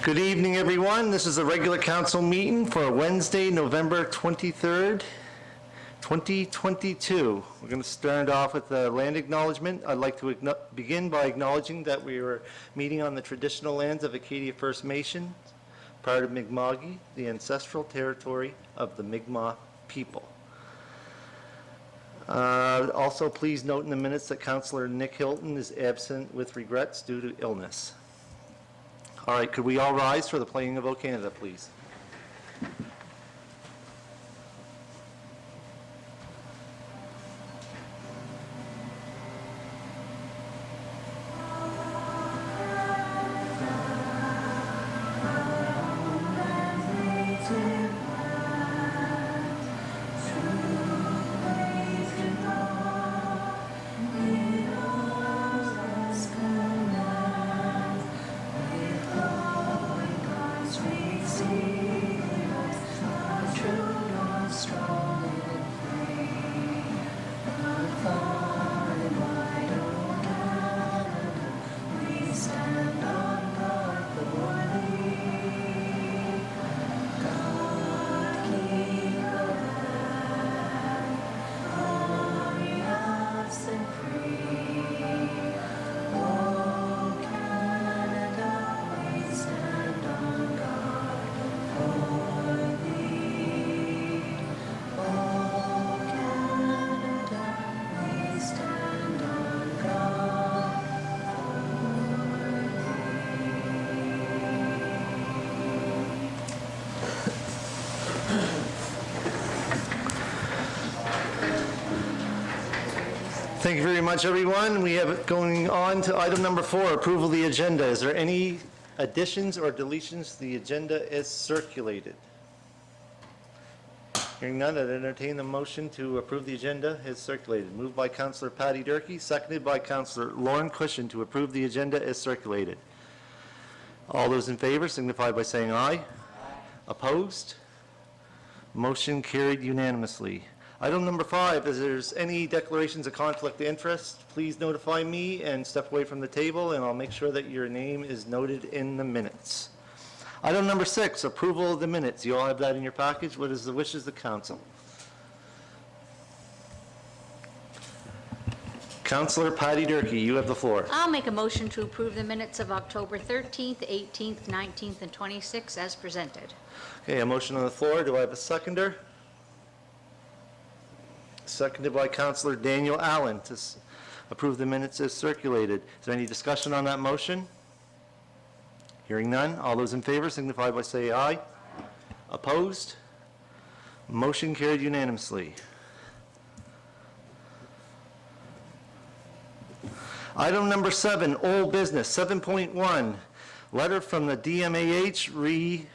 Good evening, everyone. This is a regular council meeting for Wednesday, November 23rd, 2022. We're going to start off with the land acknowledgement. I'd like to begin by acknowledging that we are meeting on the traditional lands of Acadia First Nation, part of Mi'kma'ki, the ancestral territory of the Mi'kmaq people. Also, please note in the minutes that Councillor Nick Hilton is absent with regrets due to illness. All right, could we all rise for the playing of O Canada, please? Thank you very much, everyone. We have going on to item number 4, approval of the agenda. Is there any additions or deletions to the agenda as circulated? Hearing none, I'd entertain the motion to approve the agenda as circulated. Moved by Councillor Patty Durkee, seconded by Councillor Lauren Cushion to approve the agenda as circulated. All those in favor signify by saying aye. Aye. Opposed? Motion carried unanimously. Item number 5, if there's any declarations of conflict of interest, please notify me and step away from the table, and I'll make sure that your name is noted in the minutes. Item number 6, approval of the minutes. You all have that in your package. What is the wishes of the council? Councillor Patty Durkee, you have the floor. I'll make a motion to approve the minutes of October 13th, 18th, 19th, and 26th as presented. Okay, a motion on the floor. Do I have a seconder? Seconded by Councillor Daniel Allen to approve the minutes as circulated. Is there any discussion on that motion? Hearing none. All those in favor signify by saying aye. Opposed? Motion carried unanimously. Item number 7, old business, 7.1, letter from the DMAH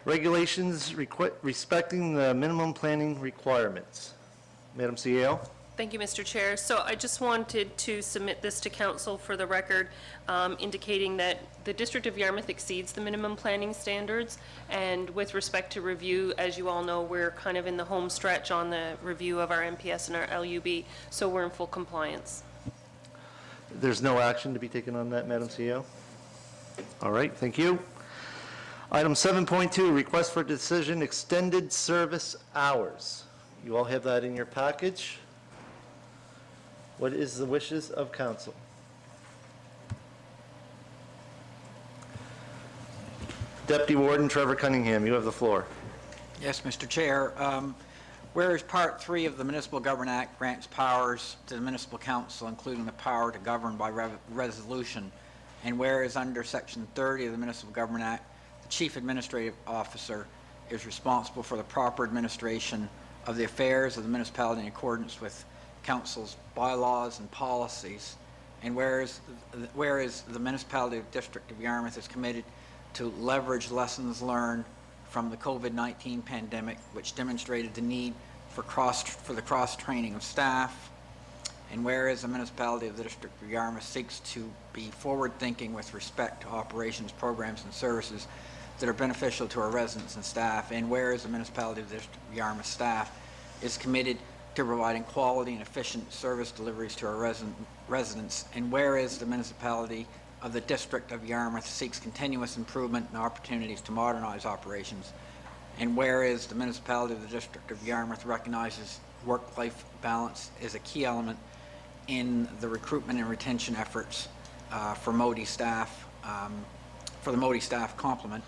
regulations respecting the minimum planning requirements. Madam CEO. Thank you, Mr. Chair. So I just wanted to submit this to Council for the record, indicating that the District of Yarmouth exceeds the minimum planning standards, and with respect to review, as you all know, we're kind of in the home stretch on the review of our MPS and our LUB, so we're in full compliance. There's no action to be taken on that, Madam CEO? All right, thank you. Item 7.2, request for decision, extended service hours. You all have that in your package. What is the wishes of council? Deputy Warden Trevor Cunningham, you have the floor. Yes, Mr. Chair. Whereas Part 3 of the Municipal Government Act grants powers to the Municipal Council, including the power to govern by resolution, and whereas under Section 30 of the Municipal Government Act, the Chief Administrative Officer is responsible for the proper administration of the affairs of the municipality in accordance with Council's bylaws and policies, and whereas the municipality of District of Yarmouth is committed to leverage lessons learned from the COVID-19 pandemic, which demonstrated the need for the cross-training of staff, and whereas the municipality of the District of Yarmouth seeks to be forward-thinking with respect to operations, programs, and services that are beneficial to our residents and staff, and whereas the municipality of the District of Yarmouth staff is committed to providing quality and efficient service deliveries to our residents, and whereas the municipality of the District of Yarmouth seeks continuous improvement and opportunities to modernize operations. And whereas the municipality of the District of Yarmouth recognizes work-life balance is a key element in the recruitment and retention efforts for Modi staff, for the Modi staff complement,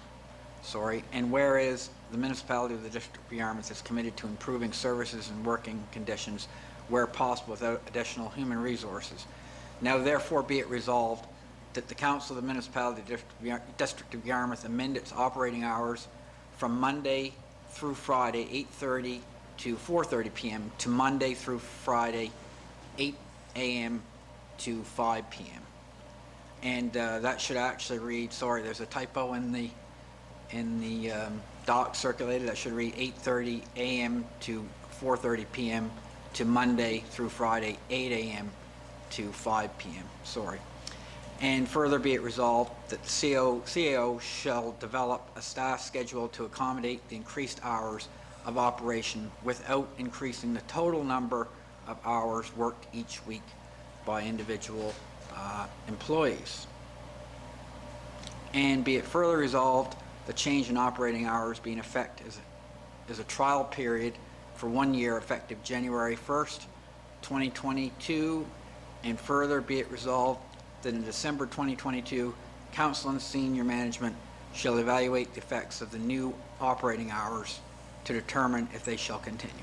and whereas the municipality of the District of Yarmouth is committed to improving services and working conditions where possible without additional human resources. Now therefore be it resolved that the Council of the Municipality of the District of Yarmouth amend its operating hours from Monday through Friday, 8:30 to 4:30 p.m. to Monday through Friday, 8 a.m. to 5 p.m. And that should actually read, sorry, there's a typo in the doc circulated. That should read 8:30 a.m. to 4:30 p.m. to Monday through Friday, 8 a.m. to 5 p.m. Sorry. And further be it resolved that the CAO shall develop a staff schedule to accommodate the increased hours of operation without increasing the total number of hours worked each week by individual employees. And be it further resolved, the change in operating hours be in effect as a trial period for 1 year effective January 1st, 2022. And further be it resolved that in December 2022, council and senior management shall evaluate the effects of the new operating hours to determine if they shall continue.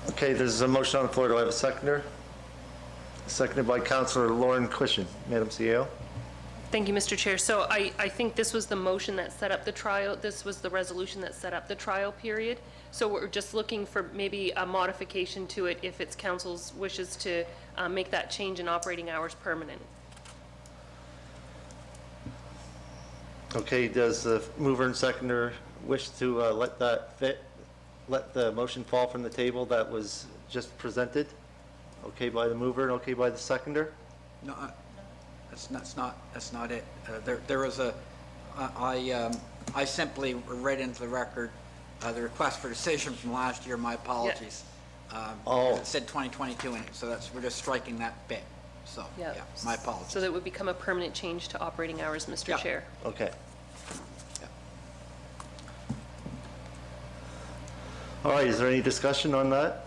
Okay, there's a motion on the floor. Do I have a seconder? Seconded by Councillor Lauren Cushion. Madam CEO? Thank you, Mr. Chair. So I think this was the motion that set up the trial, this was the resolution that set up the trial period. So we're just looking for maybe a modification to it if it's council's wishes to make that change in operating hours permanent. Okay, does the mover and seconder wish to let that fit, let the motion fall from the table that was just presented? Okay by the mover and okay by the seconder? No, that's not it. There was I simply read into the record the request for decision from last year. My apologies. It said 2022 in it, so we're just striking that bit. So, yeah, my apologies. So that would become a permanent change to operating hours, Mr. Yeah. Chair. Okay. Yeah. All right, is there any discussion on that?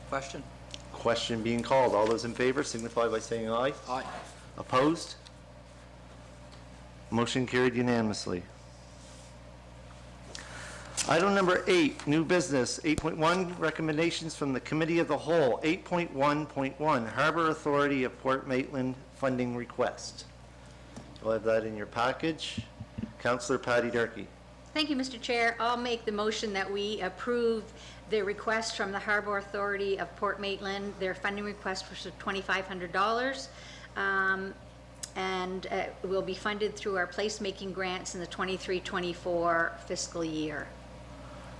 Question? Question being called. All those in favor signify by saying aye. Aye. Opposed? Motion carried unanimously. Item number 8, new business. 8.1, recommendations from the Committee of the Whole. 8.1.1, Harbor Authority of Port Maitland funding request. You'll have that in your package. Councillor Patty Durkee. Thank you, Mr. Chair. I'll make the motion that we approve the request from the Harbor Authority of Port Maitland, their funding request for $2,500, and will be funded through our placemaking grants in the 23-24 fiscal year.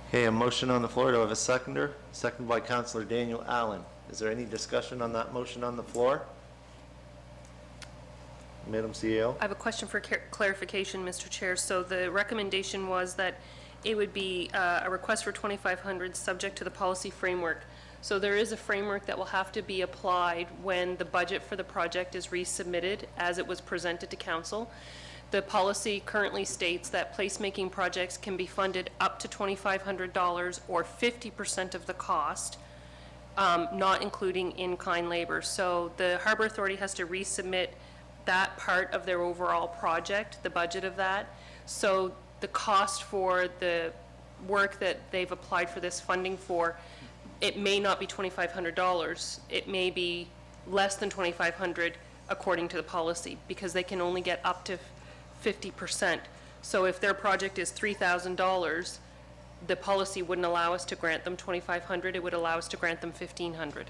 Okay, a motion on the floor. Do I have a seconder? Seconded by Councillor Daniel Allen. Is there any discussion on that motion on the floor? Madam CEO? I have a question for clarification, Mr. Chair. So the recommendation was that it would be a request for $2,500 subject to the policy framework. So there is a framework that will have to be applied when the budget for the project is resubmitted as it was presented to council. The policy currently states that placemaking projects can be funded up to $2,500 or 50% of the cost, not including in-kind labor. So the Harbor Authority has to resubmit that part of their overall project, the budget of that. So the cost for the work that they've applied for this funding for, it may not be $2,500. It may be less than $2,500 according to the policy, because they can only get up to 50%. So if their project is $3,000, the policy wouldn't allow us to grant them $2,500. It would allow us to grant them $1,500.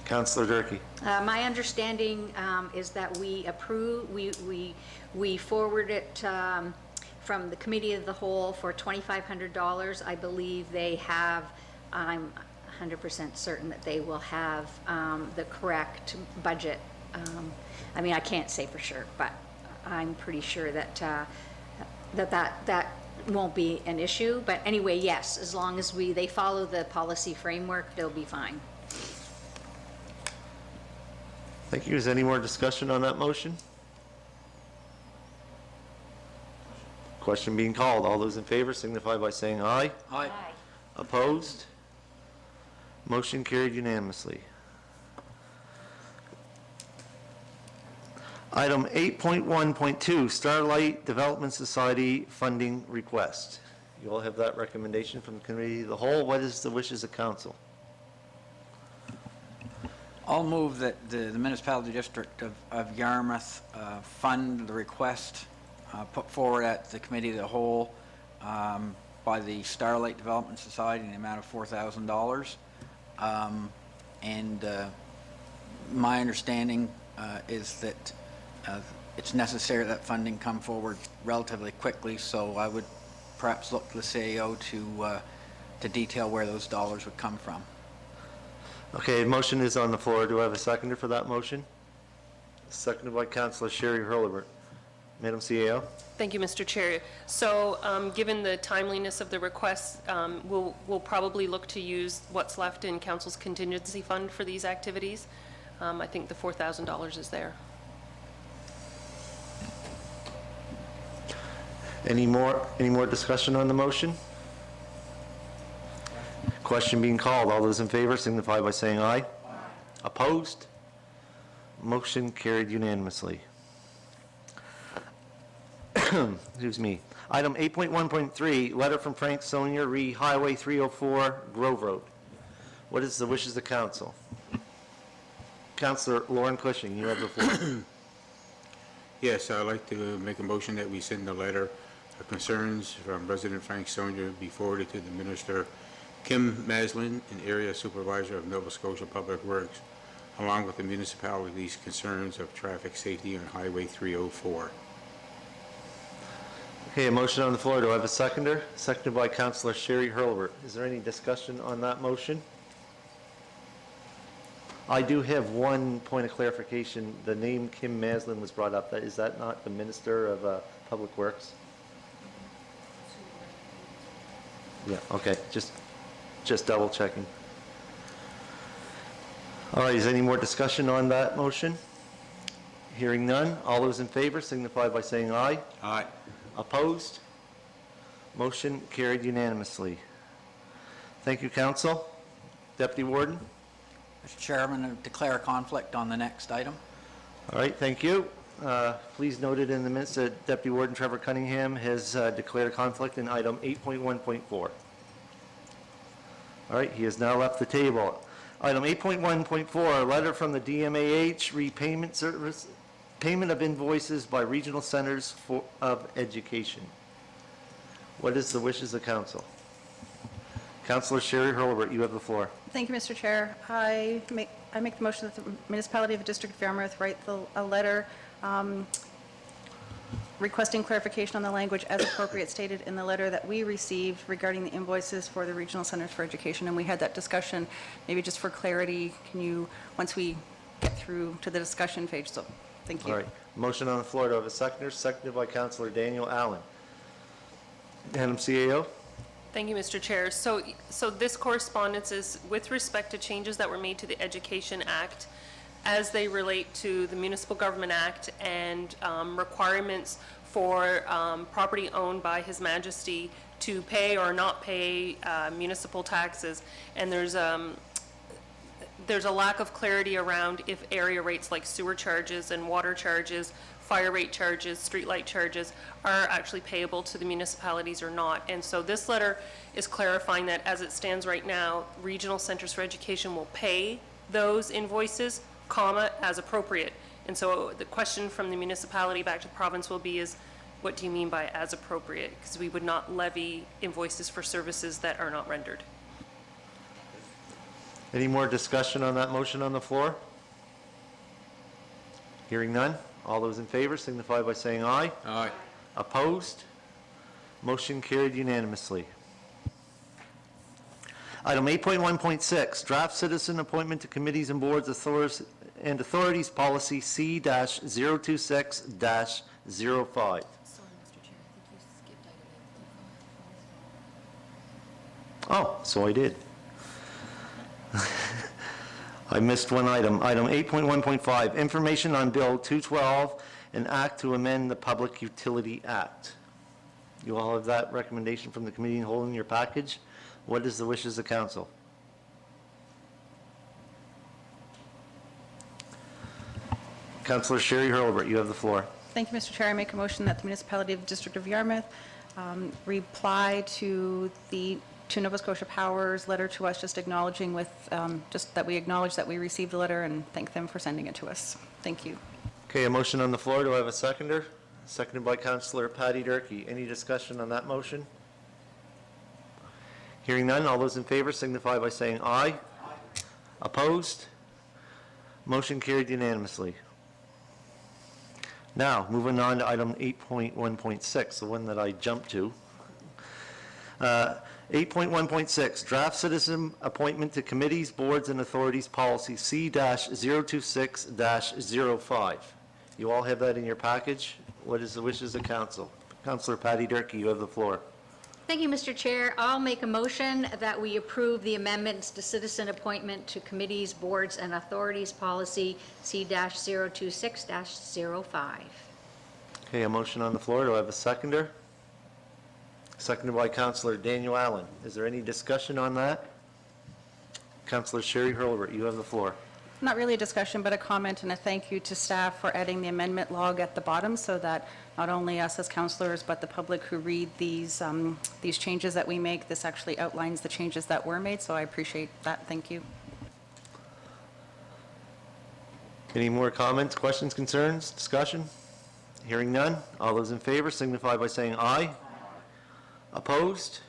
Councillor Durkee. My understanding is that we approve, we forward it from the Committee of the Whole for $2,500. I believe they have, I'm 100% certain that they will have the correct budget. I mean, I can't say for sure, but I'm pretty sure that that won't be an issue. But anyway, yes, as long as they follow the policy framework, they'll be fine. Thank you. Is there any more discussion on that motion? Question being called. All those in favor signify by saying aye. Aye. Opposed? Motion carried unanimously. Item 8.1.2, Starlight Development Society funding request. You all have that recommendation from the Committee of the Whole. What is the wishes of council? I'll move that the municipality district of Yarmouth fund the request put forward at the Committee of the Whole by the Starlight Development Society in the amount of $4,000. And my understanding is that it's necessary that funding come forward relatively quickly, so I would perhaps look to the CAO to detail where those dollars would come from. Okay, a motion is on the floor. Do I have a seconder for that motion? Seconded by Councilor Sherry Hurlbert. Madam CAO? Thank you, Mr. Chair. So, given the timeliness of the request, we'll probably look to use what's left in council's contingency fund for these activities. I think the $4,000 is there. Any more discussion on the motion? Question being called. All those in favor signify by saying aye. Aye. Opposed? Motion carried unanimously. Excuse me. Item 8.1.3, letter from Frank Sonier, re Highway 304, Grove Road. What is the wishes of council? Councilor Lauren Cushing, you have the floor. Yes, I'd like to make a motion that we send a letter of concerns from resident Frank Sonier be forwarded to the Minister Kim Maslin, an area supervisor of Nova Scotia Public Works, along with the municipality's concerns of traffic safety on Highway 304. Okay, a motion on the floor. Do I have a seconder? Seconded by Councilor Sherry Hurlbert. Is there any discussion on that motion? I do have one point of clarification. The name Kim Maslin was brought up. Is that not the Minister of Public Works? Yeah, okay, just double checking. All right, is there any more discussion on that motion? Hearing none. All those in favor signify by saying aye. Aye. Opposed? Motion carried unanimously. Thank you, council. Deputy Warden? Mr. Chairman, I declare a conflict on the next item. All right, thank you. Please note it in the minutes that Deputy Warden Trevor Cunningham has declared a conflict in item 8.1.4. All right, he has now left the table. Item 8.1.4, a letter from the DMAH, repayment service, payment of invoices by regional centers of education. What is the wishes of council? Councilor Sherry Hurlbert, you have the floor. Thank you, Mr. Chair. I make the motion that the municipality of the District of Yarmouth write a letter requesting clarification on the language as appropriate stated in the letter that we received regarding the invoices for the Regional Centers for Education. And we had that discussion, maybe just for clarity, can you, once we get through to the discussion page, so thank you. All right, motion on the floor. Do I have a seconder? Seconded by Councilor Daniel Allen. Madam CAO? Thank you, Mr. Chair. So this correspondence is with respect to changes that were made to the Education Act as they relate to the Municipal Government Act and requirements for property owned by His Majesty to pay or not pay municipal taxes. And there's a lack of clarity around if area rates like sewer charges and water charges, fire rate charges, streetlight charges are actually payable to the municipalities or not. And so this letter is clarifying that as it stands right now, Regional Centers for Education will pay those invoices, as appropriate. And so the question from the municipality back to the province will be is, what do you mean by as appropriate? Because we would not levy invoices for services that are not rendered. Any more discussion on that motion on the floor? Hearing none. All those in favor signify by saying aye. Aye. Opposed? Motion carried unanimously. Item 8.1.6, draft citizen appointment to committees and boards authorities policy C-026-05. Sorry, Mr. Chair, I think you skipped item Oh, so I did. I missed one item. Item 8.1.5, information on Bill 212, an act to amend the Public Utility Act. You all have that recommendation from the committee in whole in your package. What is the wishes of council? Councillor Sherry Hurlbert, you have the floor. Thank you, Mr. Chair. I make a motion that the municipality of the District of Yarmouth reply to Nova Scotia Power's letter to us, just acknowledging just that we acknowledge that we received the letter and thank them for sending it to us. Thank you. Okay, a motion on the floor. Do I have a seconder? Seconded by Councillor Patty Durkee. Any discussion on that motion? Hearing none, all those in favor signify by saying aye. Opposed? Motion carried unanimously. Now, moving on to item 8.1.6, the one that I jumped to. 8.1.6, draft citizen appointment to committees, boards, and authorities policy C-026-05. You all have that in your package. What is the wishes of council? Councillor Patty Durkee, you have the floor. Thank you, Mr. Chair. I'll make a motion that we approve the amendments to citizen appointment to committees, boards, and authorities policy C-026-05. Okay, a motion on the floor. Do I have a seconder? Seconded by Councillor Daniel Allen. Is there any discussion on that? Councillor Sherry Hurlbert, you have the floor. Not really a discussion, but a comment and a thank you to staff for adding the amendment log at the bottom so that not only us as councillors, but the public who read these changes that we make, this actually outlines the changes that were made, so I appreciate that. Thank you. Any more comments, questions, concerns, discussion? Hearing none. All those in favor signify by saying aye. Opposed?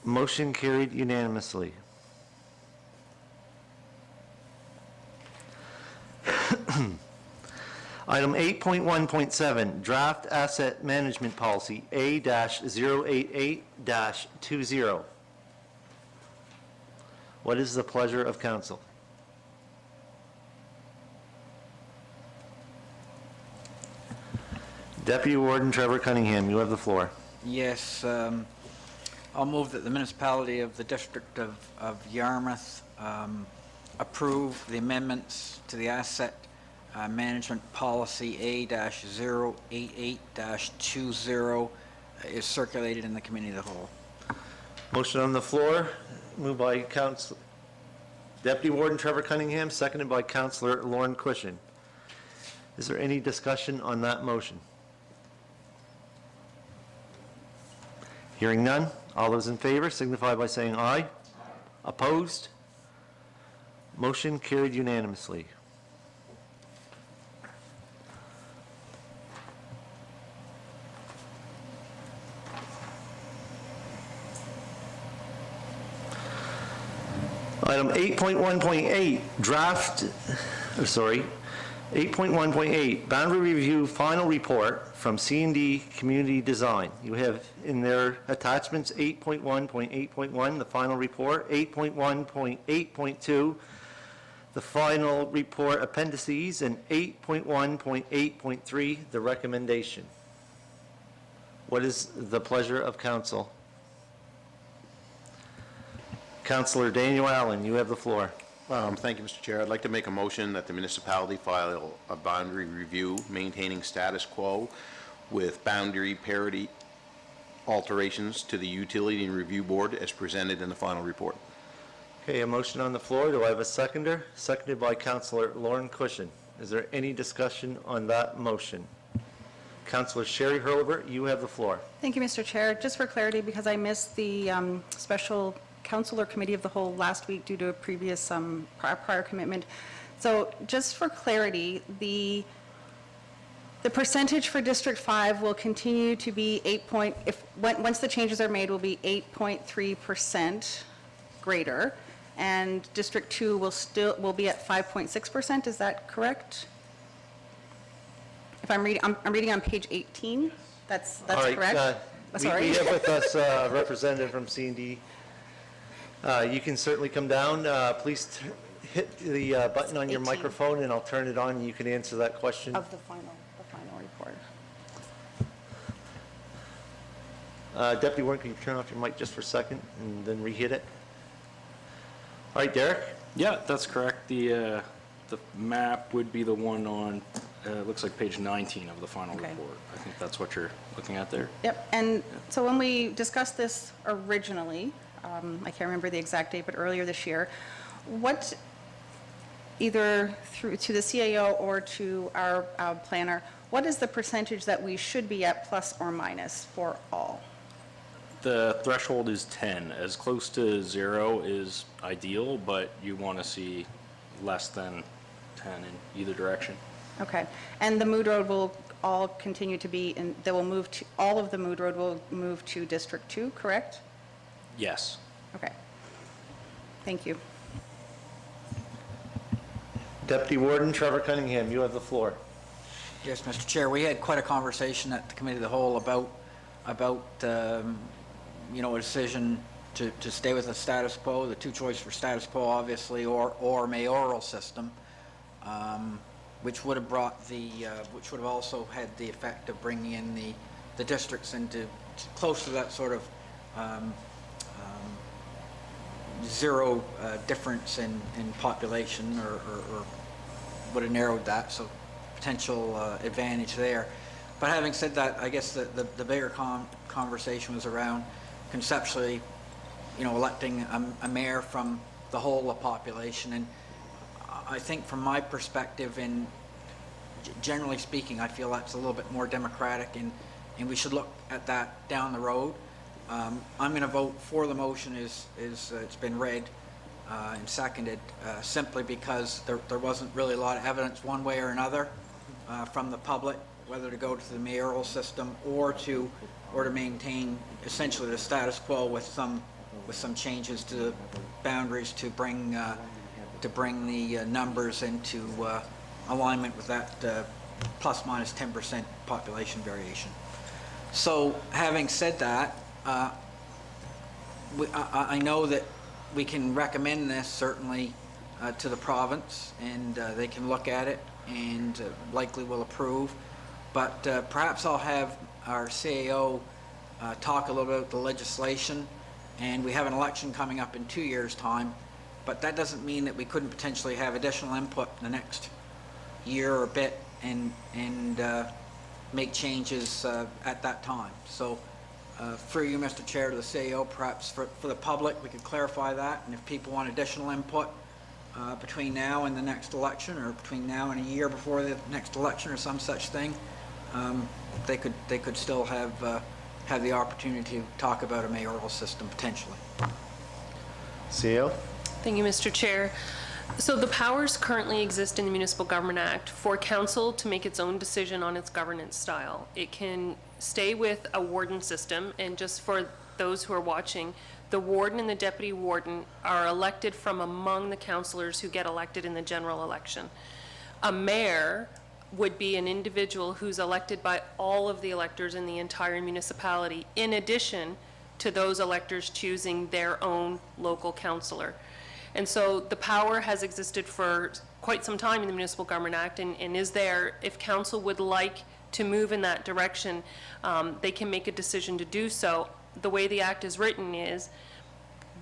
Motion carried unanimously. Item 8.1.7, draft asset management policy A-088-20. What is the pleasure of council? Deputy Warden Trevor Cunningham, you have the floor. Yes, I'll move that the municipality of the District of Yarmouth approve the amendments to the asset management policy A-088-20 is circulated in the committee of the whole. Motion on the floor, moved by Deputy Warden Trevor Cunningham, seconded by Councillor Lauren Cushion. Is there any discussion on that motion? Hearing none, all those in favor signify by saying aye. Opposed? Motion carried unanimously. Item 8.1.8, 8.1.8, boundary review final report from C&D Community Design. You have in their attachments 8.1.8.1, the final report, 8.1.8.2, the final report appendices, and 8.1.8.3, the recommendation. What is the pleasure of council? Councillor Daniel Allen, you have the floor. Thank you, Mr. Chair. I'd like to make a motion that the municipality file a boundary review maintaining status quo with boundary parity alterations to the Utility and Review Board as presented in the final report. Okay, a motion on the floor. Do I have a seconder? Seconded by Councillor Lauren Cushion. Is there any discussion on that motion? Councillor Sherry Hurlbert, you have the floor. Thank you, Mr. Chair. Just for clarity, because I missed the special council or committee of the whole last week due to a previous prior commitment. So just for clarity, the percentage for District 5 will continue to be once the changes are made, will be 8.3% greater, and District 2 will be at 5.6%. Is that correct? If I'm reading on page 18. That's All right, correct. Sorry. We have with us a representative from C&D. You can certainly come down. Please hit the button on your 18. microphone, and I'll turn it on, and you can answer that question. Of the final report. Deputy Warden, can you turn off your mic just for a second and then re-hit it? All right, Derek? Yeah, that's correct. The map would be the one on, looks like page 19 of the final Okay. report. I think that's what you're looking at there. Yep, and so when we discussed this originally, I can't remember the exact date, but earlier this year, what, either through to the CAO or to our planner, what is the percentage that we should be at plus or minus for all? The threshold is 10. As close to 0 is ideal, but you want to see less than 10 in either direction. Okay, and the Mood Road will all continue to be, and they will move to, all of the Mood Road will move to District 2, correct? Yes. Okay. Thank you. Deputy Warden Trevor Cunningham, you have the floor. Yes, Mr. Chair, we had quite a conversation at the Committee of the Whole about a decision to stay with the status quo, the two choices for status quo, obviously, or mayoral system, which would have which would have also had the effect of bringing in the districts into close to that sort of zero difference in population, or would have narrowed that, so potential advantage there. But having said that, I guess the bigger conversation was around conceptually, electing a mayor from the whole of the population. And I think from my perspective, and generally speaking, I feel that's a little bit more democratic, and we should look at that down the road. I'm going to vote for the motion as it's been read and seconded, simply because there wasn't really a lot of evidence one way or another from the public, whether to go to the mayoral system or to maintain essentially the status quo with some changes to the boundaries to bring the numbers into alignment with that plus minus 10% population variation. So having said that, I know that we can recommend this certainly to the province, and they can look at it and likely will approve. But perhaps I'll have our CAO talk a little bit about the legislation, and we have an election coming up in 2 years' time, but that doesn't mean that we couldn't potentially have additional input in the next year or a bit and make changes at that time. So through you, Mr. Chair, to the CAO, perhaps for the public, we could clarify that, and if people want additional input between now and the next election, or between now and a year before the next election, or some such thing, they could still have the opportunity to talk about a mayoral system potentially. CEO? Thank you, Mr. Chair. So the powers currently exist in the Municipal Government Act for council to make its own decision on its governance style. It can stay with a warden system, and just for those who are watching, the warden and the deputy warden are elected from among the councillors who get elected in the general election. A mayor would be an individual who's elected by all of the electors in the entire municipality, in addition to those electors choosing their own local councillor. And so the power has existed for quite some time in the Municipal Government Act, and is there. If council would like to move in that direction, they can make a decision to do so. The way the act is written is,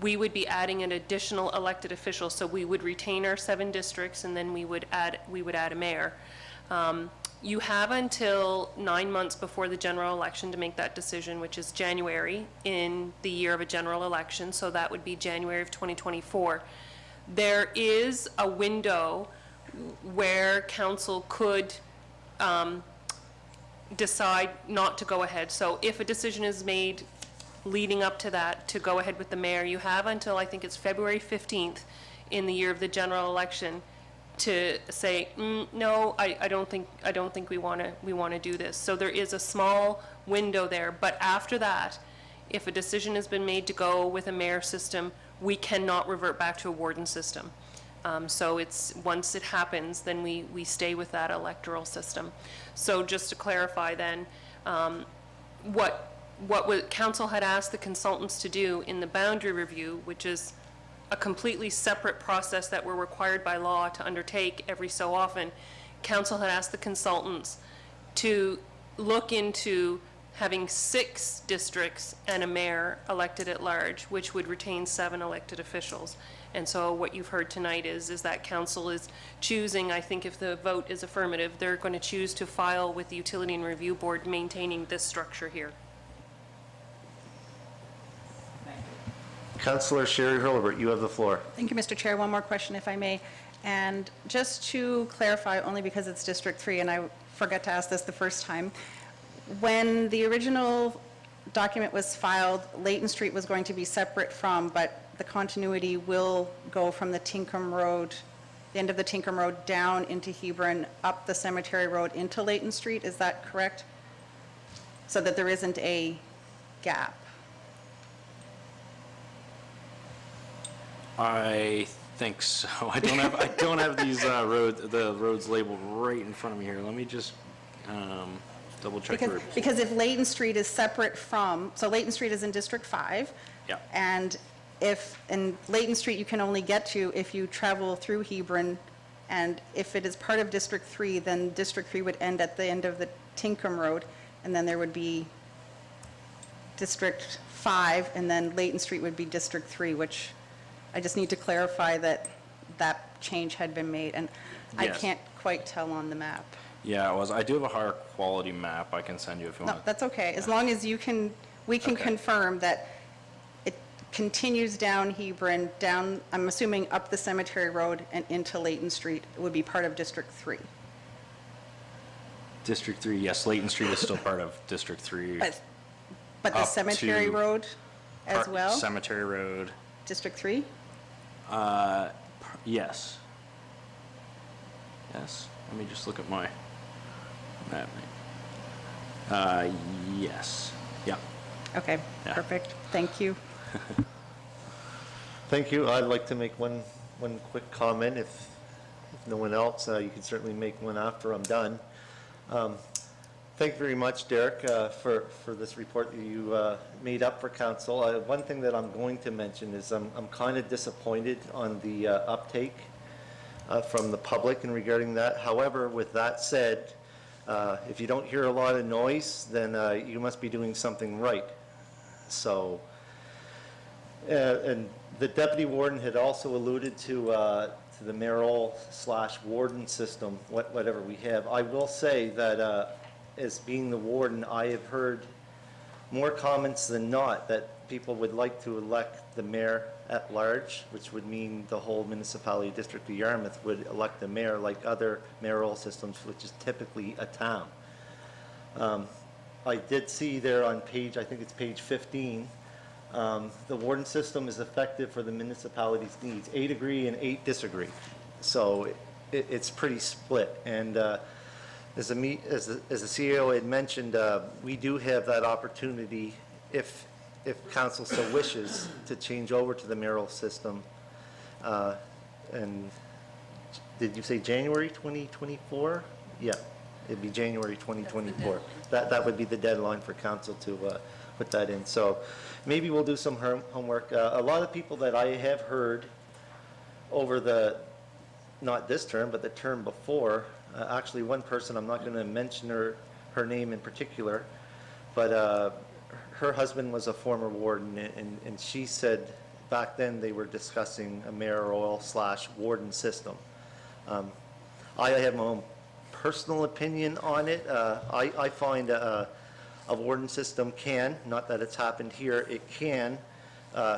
we would be adding an additional elected official, so we would retain our 7 districts, and then we would add a mayor. You have until 9 months before the general election to make that decision, which is January in the year of a general election, so that would be January of 2024. There is a window where council could decide not to go ahead. So if a decision is made leading up to that to go ahead with the mayor, you have until, I think it's February 15th in the year of the general election to say, no, I don't think we want to do this. So there is a small window there, but after that, if a decision has been made to go with a mayor system, we cannot revert back to a warden system. So it's, once it happens, then we stay with that electoral system. So just to clarify then, what council had asked the consultants to do in the boundary review, which is a completely separate process that we're required by law to undertake every so often, council had asked the consultants to look into having 6 districts and a mayor elected at large, which would retain 7 elected officials. And so what you've heard tonight is that council is choosing, I think if the vote is affirmative, they're going to choose to file with the Utility and Review Board maintaining this structure here. Councillor Sherry Hurlbert, you have the floor. Thank you, Mr. Chair. One more question, if I may. And just to clarify, only because it's District 3, and I forgot to ask this the first time, when the original document was filed, Layton Street was going to be separate from, but the continuity will go from the Tinkham Road, the end of the Tinkham Road, down into Hebron, up the Cemetery Road into Layton Street. Is that correct? So that there isn't a gap? I think so. I don't have these the roads labeled right in front of me here. Let me just double check. Because if Layton Street is separate from, so Layton Street is in District 5. Yeah. And in Layton Street, you can only get to if you travel through Hebron, and if it is part of District 3, then District 3 would end at the end of the Tinkham Road, and then there would be District 5, and then Layton Street would be District 3, which I just need to clarify that that change had been made, and I Yes. can't quite tell on the map. Yeah, I do have a higher quality map I can send you if you No, want. that's okay, as long as we can Okay. confirm that it continues down Hebron, down, I'm assuming up the Cemetery Road and into Layton Street, it would be part of District 3. District 3, yes, Layton Street is still part of District 3. But the Up Cemetery to Road as Part- well, Cemetery Road, District 3? yes. Yes, let me just look at my map. Yes, yeah. Okay, Yeah. perfect, thank you. Thank you. I'd like to make one quick comment. If no one else, you can certainly make one after I'm done. Thank you very much, Derek, for this report that you made up for council. One thing that I'm going to mention is I'm kind of disappointed on the uptake from the public in regarding that. However, with that said, if you don't hear a lot of noise, then you must be doing something right. So, and the deputy warden had also alluded to the mayoral/warden system, whatever we have. I will say that as being the warden, I have heard more comments than not that people would like to elect the mayor at large, which would mean the whole municipality district of Yarmouth would elect the mayor like other mayoral systems, which is typically a town. I did see there on page, I think it's page 15, the warden system is effective for the municipality's needs. 8 agree and 8 disagree. So it's pretty split. And as the CEO had mentioned, we do have that opportunity if council so wishes to change over to the mayoral system. And did you say January 2024? Yeah, it'd be January 2024. That would be the deadline for council to put that in. So maybe we'll do some homework. A lot of people that I have heard over not this term, but the term before, actually one person, I'm not going to mention her name in particular, but her husband was a former warden, and she said back then they were discussing a mayoral/warden system. I have my own personal opinion on it. I find a warden system can, not that it's happened here, it can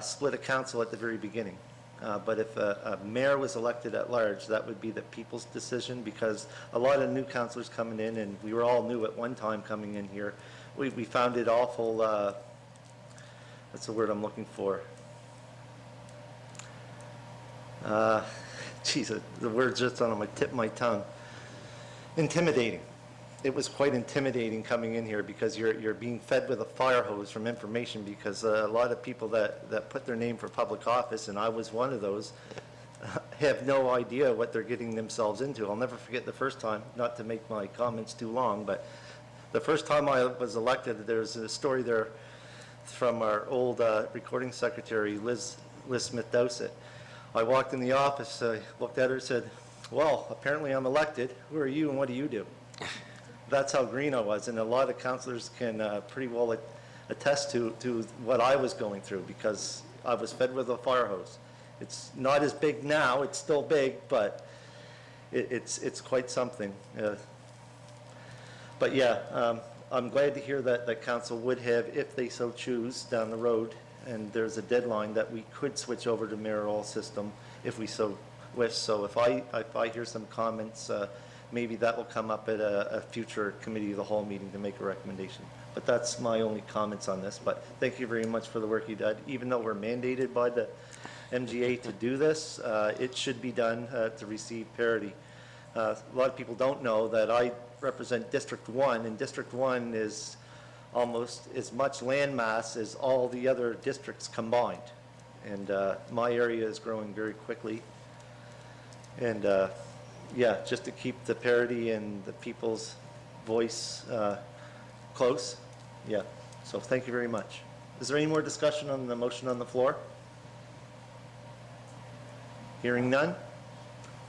split a council at the very beginning. But if a mayor was elected at large, that would be the people's decision, because a lot of new councilors coming in, and we were all new at one time coming in here, we found it awful, what's the word I'm looking for? Geez, the word's just on my tip of my tongue. Intimidating. It was quite intimidating coming in here because you're being fed with a fire hose from information, because a lot of people that put their name for public office, and I was one of those, have no idea what they're getting themselves into. I'll never forget the first time, not to make my comments too long, but the first time I was elected, there's a story there from our old recording secretary, Liz Smith-Dowsett. I walked in the office, looked at her and said, well, apparently I'm elected. Who are you and what do you do? that's how green I was. And a lot of counselors can pretty well attest to what I was going through, because I was fed with a fire hose. It's not as big now, it's still big, but it's quite something. But yeah, I'm glad to hear that council would have, if they so choose, down the road, and there's a deadline that we could switch over to mirror all system if we so wish. So if I hear some comments, maybe that will come up at a future committee of the whole meeting to make a recommendation. But that's my only comments on this. But thank you very much for the work you did. Even though we're mandated by the MGA to do this, it should be done to receive parity. A lot of people don't know that I represent District 1, and District 1 is almost as much land mass as all the other districts combined. And my area is growing very quickly. And yeah, just to keep the parity and the people's voice close. Yeah, so thank you very much. Is there any more discussion on the motion on the floor? Hearing none?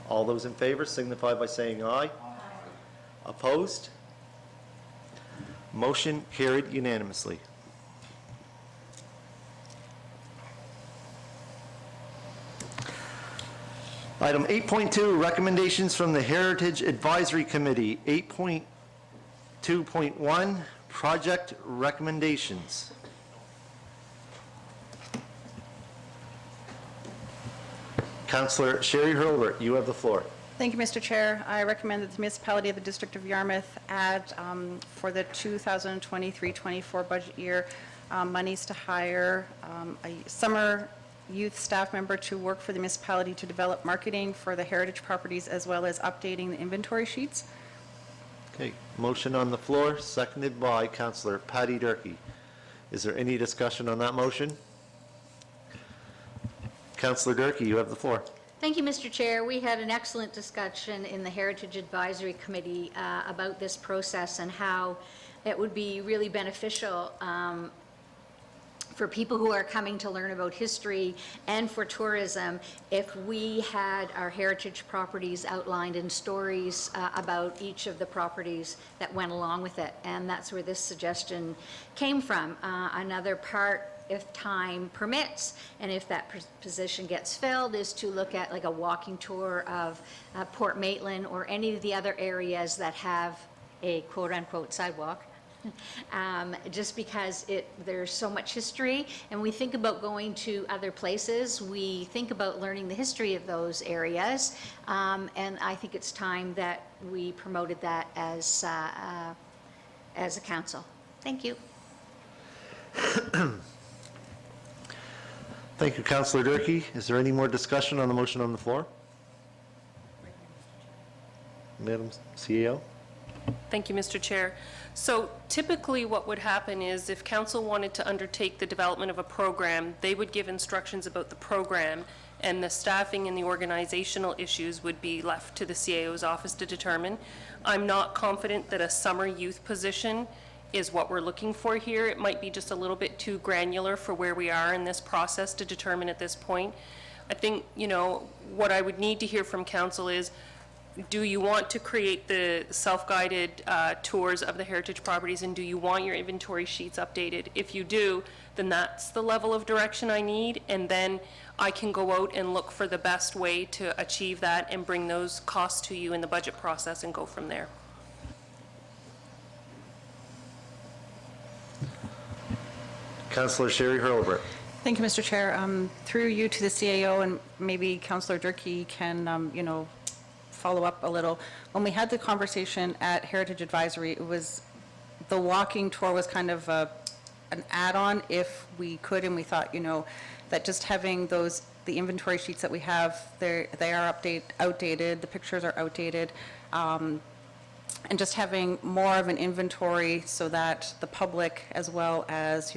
All those in favor signify by saying aye. Opposed? Motion carried unanimously. Item 8.2, recommendations from the Heritage Advisory Committee. 8.2.1, project recommendations. Councillor Sherry Hurlbert, you have the floor. Thank you, Mr. Chair. I recommend that the municipality of the District of Yarmouth add for the 2023-24 budget year monies to hire a summer youth staff member to work for the municipality to develop marketing for the heritage properties as well as updating the inventory sheets. Okay, motion on the floor, seconded by Councillor Patty Durkee. Is there any discussion on that motion? Councillor Durkee, you have the floor. Thank you, Mr. Chair. We had an excellent discussion in the Heritage Advisory Committee about this process and how it would be really beneficial for people who are coming to learn about history and for tourism if we had our heritage properties outlined in stories about each of the properties that went along with it. And that's where this suggestion came from. Another part, if time permits, and if that position gets filled, is to look at like a walking tour of Port Maitland or any of the other areas that have a quote-unquote sidewalk. Just because there's so much history, and we think about going to other places, we think about learning the history of those areas, and I think it's time that we promoted that as a council. Thank you. Thank you, Councillor Durkee. Is there any more discussion on the motion on the floor? Madam CEO? Thank you, Mr. Chair. So typically what would happen is if council wanted to undertake the development of a program, they would give instructions about the program, and the staffing and the organizational issues would be left to the CAO's office to determine. I'm not confident that a summer youth position is what we're looking for here. It might be just a little bit too granular for where we are in this process to determine at this point. I think, what I would need to hear from council is, do you want to create the self-guided tours of the heritage properties, and do you want your inventory sheets updated? If you do, then that's the level of direction I need, and then I can go out and look for the best way to achieve that and bring those costs to you in the budget process and go from there. Councillor Sherry Hurlbert. Thank you, Mr. Chair. Through you to the CAO, and maybe Councillor Durkee can, follow up a little. When we had the conversation at Heritage Advisory, it was, the walking tour was kind of an add-on if we could, and we thought, that just having the inventory sheets that we have, they are outdated, the pictures are outdated, and just having more of an inventory so that the public, as well as,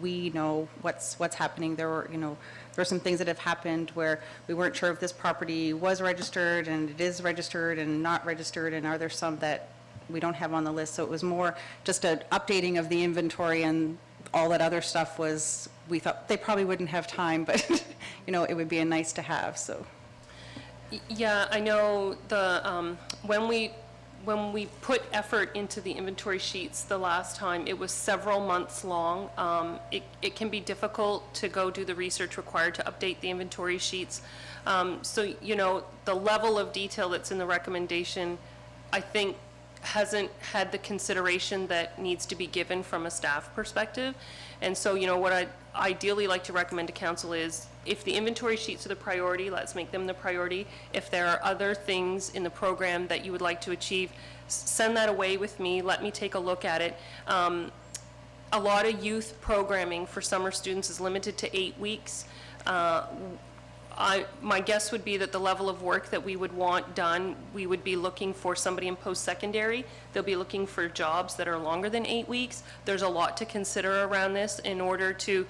we know what's happening. There were some things that have happened where we weren't sure if this property was registered and it is registered and not registered, and are there some that we don't have on the list. So it was more just an updating of the inventory, and all that other stuff was, we thought they probably wouldn't have time, but, it would be a nice to have, so. Yeah, I know when we when we put effort into the inventory sheets the last time, it was several months long. It can be difficult to go do the research required to update the inventory sheets. So, you know, the level of detail that's in the recommendation, I think, hasn't had the consideration that needs to be given from a staff perspective. And so, you know, what I'd ideally like to recommend to council is, if the inventory sheets are the priority, let's make them the priority. If there are other things in the program that you would like to achieve, send that away with me, let me take a look at it. A lot of youth programming for summer students is limited to 8 weeks. My guess would be that the level of work that we would want done, we would be looking for somebody in post-secondary. They'll be looking for jobs that are longer than 8 weeks. There's a lot to consider around this in order to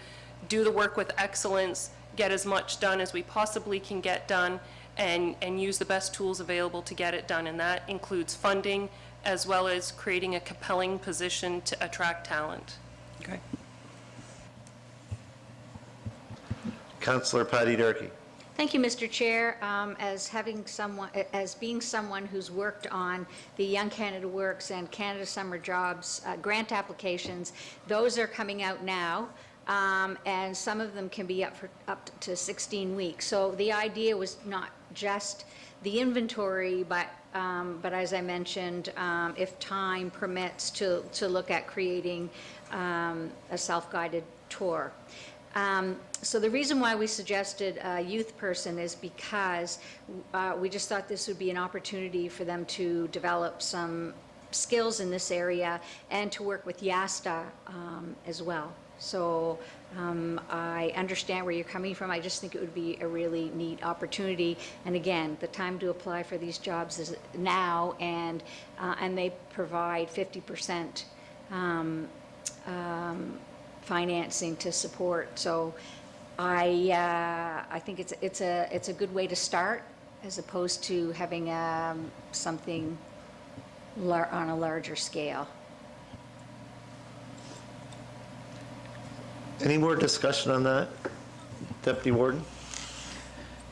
do the work with excellence, get as much done as we possibly can get done, and use the best tools available to get it done. And that includes funding, as well as creating a compelling position to attract talent. Okay. Councillor Patty Durkee. Thank you, Mr. Chair. As being someone who's worked on the Young Canada Works and Canada Summer Jobs grant applications, those are coming out now, and some of them can be up to 16 weeks. So the idea was not just the inventory, but as I mentioned, if time permits, to look at creating a self-guided tour. So the reason why we suggested a youth person is because we just thought this would be an opportunity for them to develop some skills in this area and to work with YASTA as well. So I understand where you're coming from. I just think it would be a really neat opportunity. And again, the time to apply for these jobs is now, and they provide 50% financing to support. So I think it's a good way to start, as opposed to having something on a larger scale. Any more discussion on that, Deputy Warden?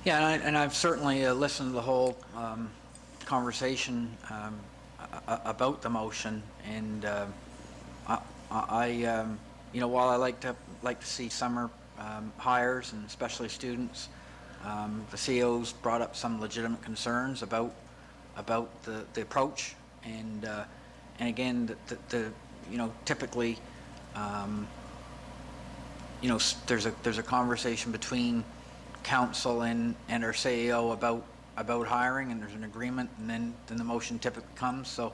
Yeah, and I've certainly listened to the whole conversation about the motion, and you know, while I like to see summer hires, and especially students, the CEO's brought up some legitimate concerns about the approach, and again, the you know, typically, you know, there's a conversation between council and our CEO about hiring, and there's an agreement, and then the motion typically comes. So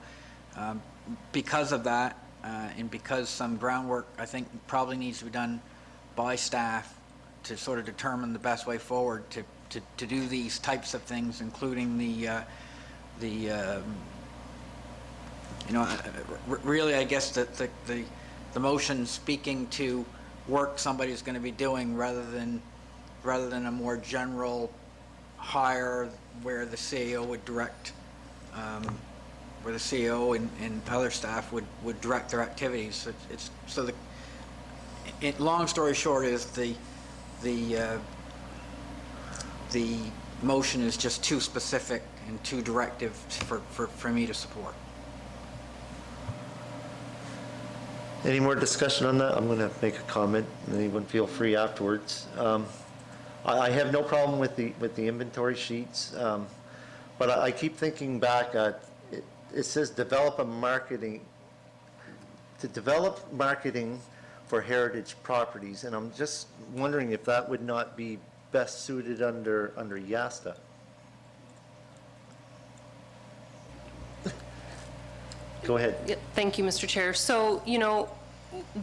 because of that, and because some groundwork, I think, probably needs to be done by staff to sort of determine the best way forward to do these types of things, including the you know, really, I guess the motion speaking to work somebody's going to be doing, rather than a more general hire where the CEO would direct, where the CEO and other staff would direct their activities. So long story short is the motion is just too specific and too directive for me to support. Any more discussion on that? I'm going to make a comment, and anyone feel free afterwards. I have no problem with the inventory sheets, but I keep thinking back at, it says develop marketing for heritage properties, and I'm just wondering if that would not be best suited under YASTA. Go ahead. Yeah, thank you, Mr. Chair. So, you know,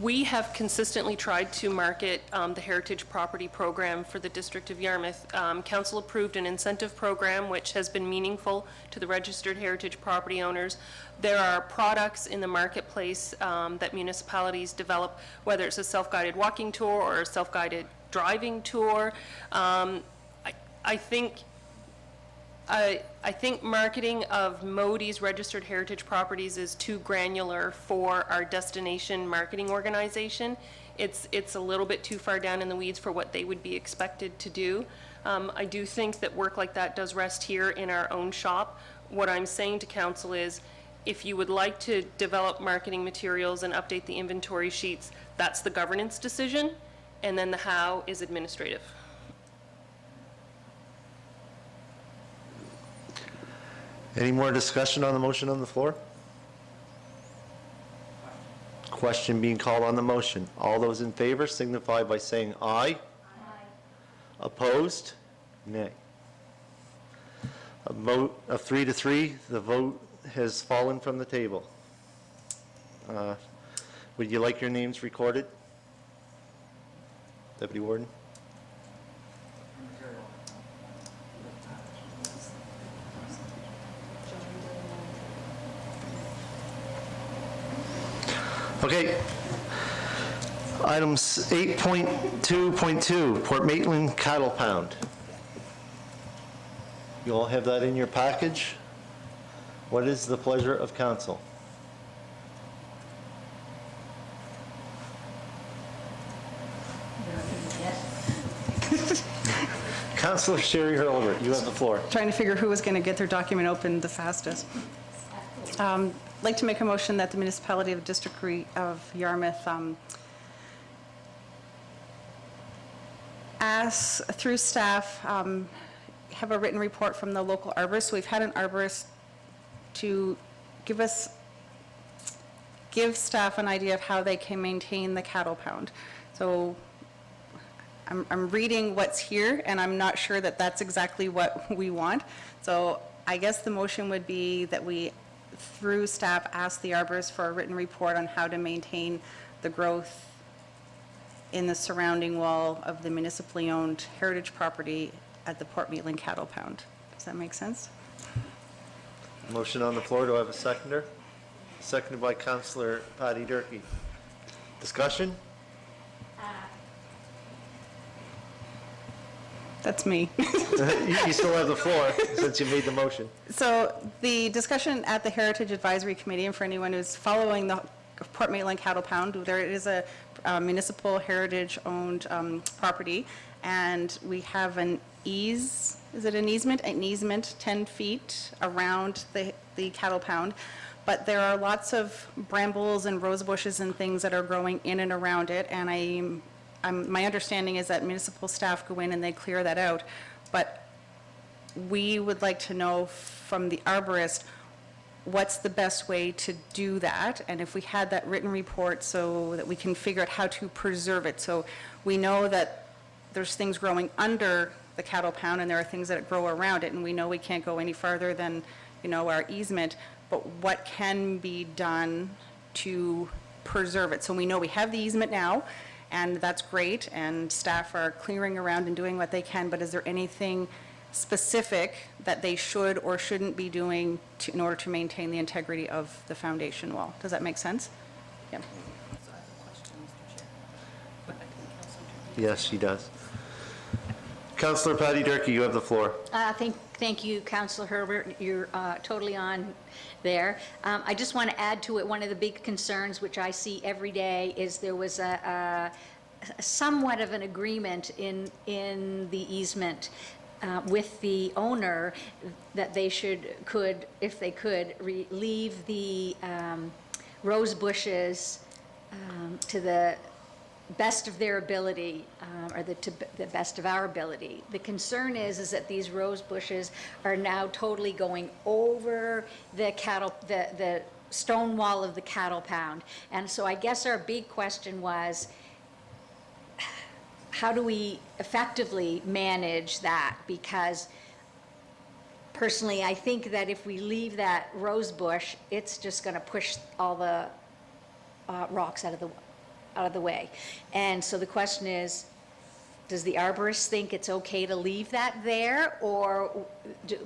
we have consistently tried to market the Heritage Property Program for the District of Yarmouth. Council approved an incentive program which has been meaningful to the registered heritage property owners. There are products in the marketplace that municipalities develop, whether it's a self-guided walking tour or a self-guided driving tour. I think marketing of Modi's registered heritage properties is too granular for our destination marketing organization. It's a little bit too far down in the weeds for what they would be expected to do. I do think that work like that does rest here in our own shop. What I'm saying to council is, If you would like to develop marketing materials and update the inventory sheets, that's the governance decision, and then the how is administrative. Any more discussion on the motion on the floor? Question being called on the motion. All those in favor signify by saying aye. Aye. Opposed? Nay. A vote of 3 to 3, the vote has fallen from the table. Would you like your names recorded? Deputy Warden? Okay. Items 8.2.2, Port Maitland Cattle Pound. You all have that in your package? What is the pleasure of council? Councilor Sherry Hurlbert, you have the floor. Trying to figure who was going to get their document open the fastest. I'd like to make a motion that the municipality of District of Yarmouth ask, through staff, have a written report from the local arborist. So we've had an arborist to give staff an idea of how they can maintain the cattle pound. So I'm reading what's here, and I'm not sure that that's exactly what we want. So I guess the motion would be that we, through staff, ask the arborist for a written report on how to maintain the growth in the surrounding wall of the municipally owned heritage property at the Port Maitland Cattle Pound. Does that make sense? Motion on the floor, do I have a seconder? Seconded by Councilor Patty Durkee. Discussion? That's me. You still have the floor, since you made the motion. So the discussion at the Heritage Advisory Committee, and for anyone who's following the Port Maitland Cattle Pound, there is a municipal heritage-owned property, and we have an is it an easement? An easement 10 feet around the cattle pound, but there are lots of brambles and rose bushes and things that are growing in and around it, and my understanding is that municipal staff go in and they clear that out, but we would like to know from the arborist what's the best way to do that, and if we had that written report so that we can figure out how to preserve it. So we know that there's things growing under the cattle pound and there are things that grow around it, and we know we can't go any farther than, our easement, but what can be done to preserve it? So we know we have the easement now, and that's great, and staff are clearing around and doing what they can, but is there anything specific that they should or shouldn't be doing in order to maintain the integrity of the foundation wall? Does that make sense? Yeah. Yes, she does. Councilor Patty Durkee, you have the floor. Thank you, Councilor Herbert. You're totally on there. I just want to add to it, one of the big concerns, which I see every day, is there was a somewhat of an agreement in the easement with the owner that they could, if they could, leave the rose bushes to the best of their ability, or to the best of our ability. The concern is that these rose bushes are now totally going over the the stone wall of the cattle pound. And so I guess our big question was, how do we effectively manage that? Because personally, I think that if we leave that rose bush, it's just going to push all the rocks out of the way. And so the question is, does the arborist think it's okay to leave that there, or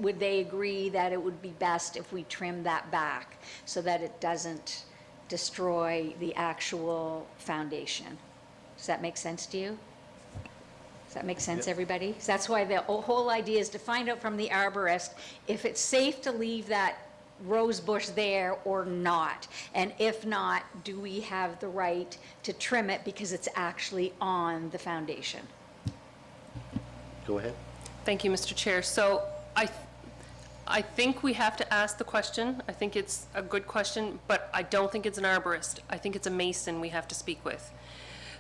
would they agree that it would be best if we trim that back so that it doesn't destroy the actual foundation? Does that make sense to you? Does that make sense, everybody? So that's why the whole idea is to find out from the arborist if it's safe to leave that rose bush there or not. And if not, do we have the right to trim it because it's actually on the foundation? Go ahead. Thank you, Mr. Chair. So I think we have to ask the question. I think it's a good question, but I don't think it's an arborist. I think it's a mason we have to speak with.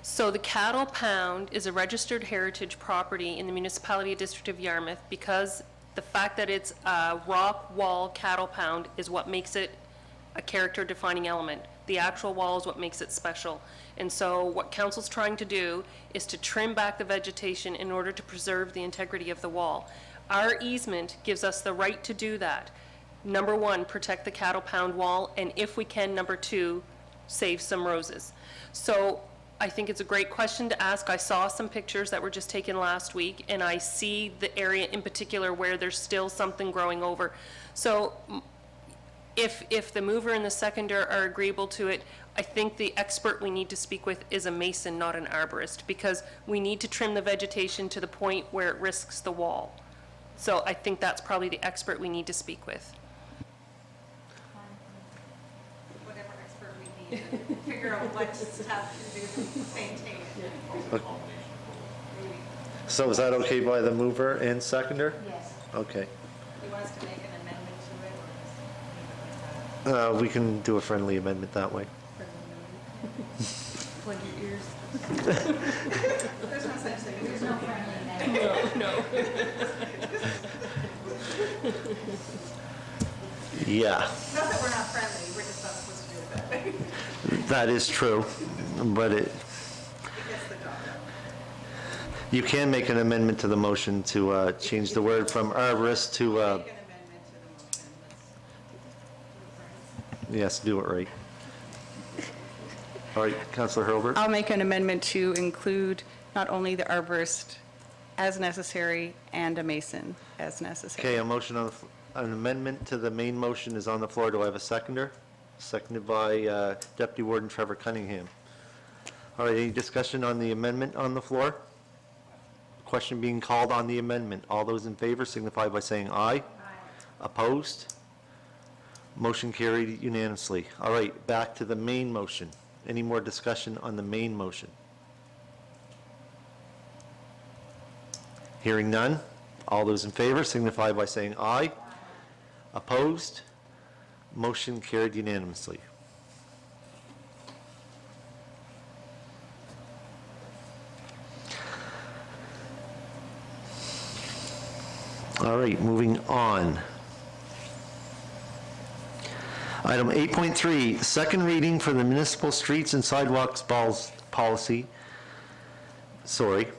So the Cattle Pound is a registered heritage property in the municipality district of Yarmouth because the fact that it's a rock wall cattle pound is what makes it a character defining element. The actual wall is what makes it special. And so what council's trying to do is to trim back the vegetation in order to preserve the integrity of the wall. Our easement gives us the right to do that. Number one, protect the cattle pound wall, and if we can, number two, save some roses. So I think it's a great question to ask. I saw some pictures that were just taken last week, and I see the area in particular where there's still something growing over. So if the mover and the seconder are agreeable to it, I think the expert we need to speak with is a mason, not an arborist, because we need to trim the vegetation to the point where it risks the wall. So I think that's probably the expert we need to speak with. Whatever expert we need to figure out what stuff to do to maintain it. So is that okay by the mover and seconder? Yes. Okay. You want us to make an amendment to it, or just? We can do a friendly amendment that way. Plug your ears. There's no such thing. There's no friendly amendment. Yeah, Not that we're not friendly, we're just not supposed to do it that way. that is true, but It gets the job done. you can make an amendment to the motion to change the word from arborist to, Make an amendment to the motion. yes, do it right. All right, Councillor Hurlbert. Oh. I'll make an amendment to include not only the arborist as necessary and a mason as necessary. Okay, a motion on, an amendment to the main motion is on the floor. Do I have a seconder? Seconded by Deputy Warden Trevor Cunningham. All right, any discussion on the amendment on the floor? Question being called on the amendment. All those in favor signify by saying aye. Aye. Opposed? Motion carried unanimously. All right, back to the main motion. Any more discussion on the main motion? Hearing none. All those in favor signify by saying aye. Opposed? Motion carried unanimously. All right, moving on. Item 8.3, second reading for the municipal streets and sidewalks policy. Second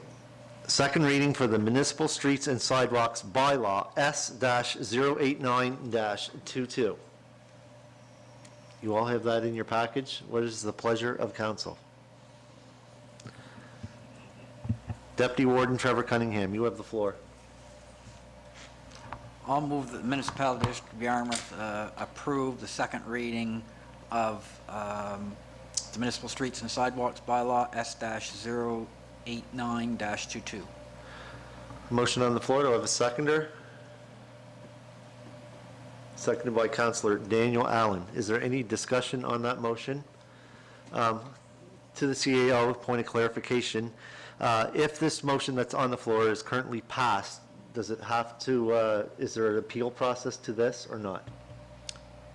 reading for the municipal streets and sidewalks bylaw S-089-22. You all have that in your package. What is the pleasure of council? Deputy Warden Trevor Cunningham, you have the floor. I'll move that the municipality district of Yarmouth approve the second reading of the municipal streets and sidewalks bylaw S-089-22. Motion on the floor. Do I have a seconder? Seconded by Councillor Daniel Allen. Is there any discussion on that motion? To the CAO, point of clarification, if this motion that's on the floor is currently passed, does it have to, is there an appeal process to this or not?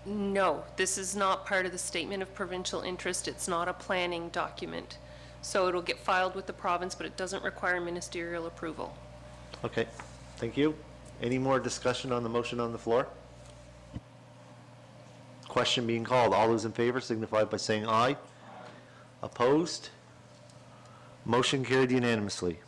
No, this is not part of the statement of provincial interest. It's not a planning document. So it'll get filed with the province, but it doesn't require ministerial approval. Okay, thank you. Any more discussion on the motion on the floor? Question being called. All those in favor signify by saying aye. Opposed? Motion carried unanimously.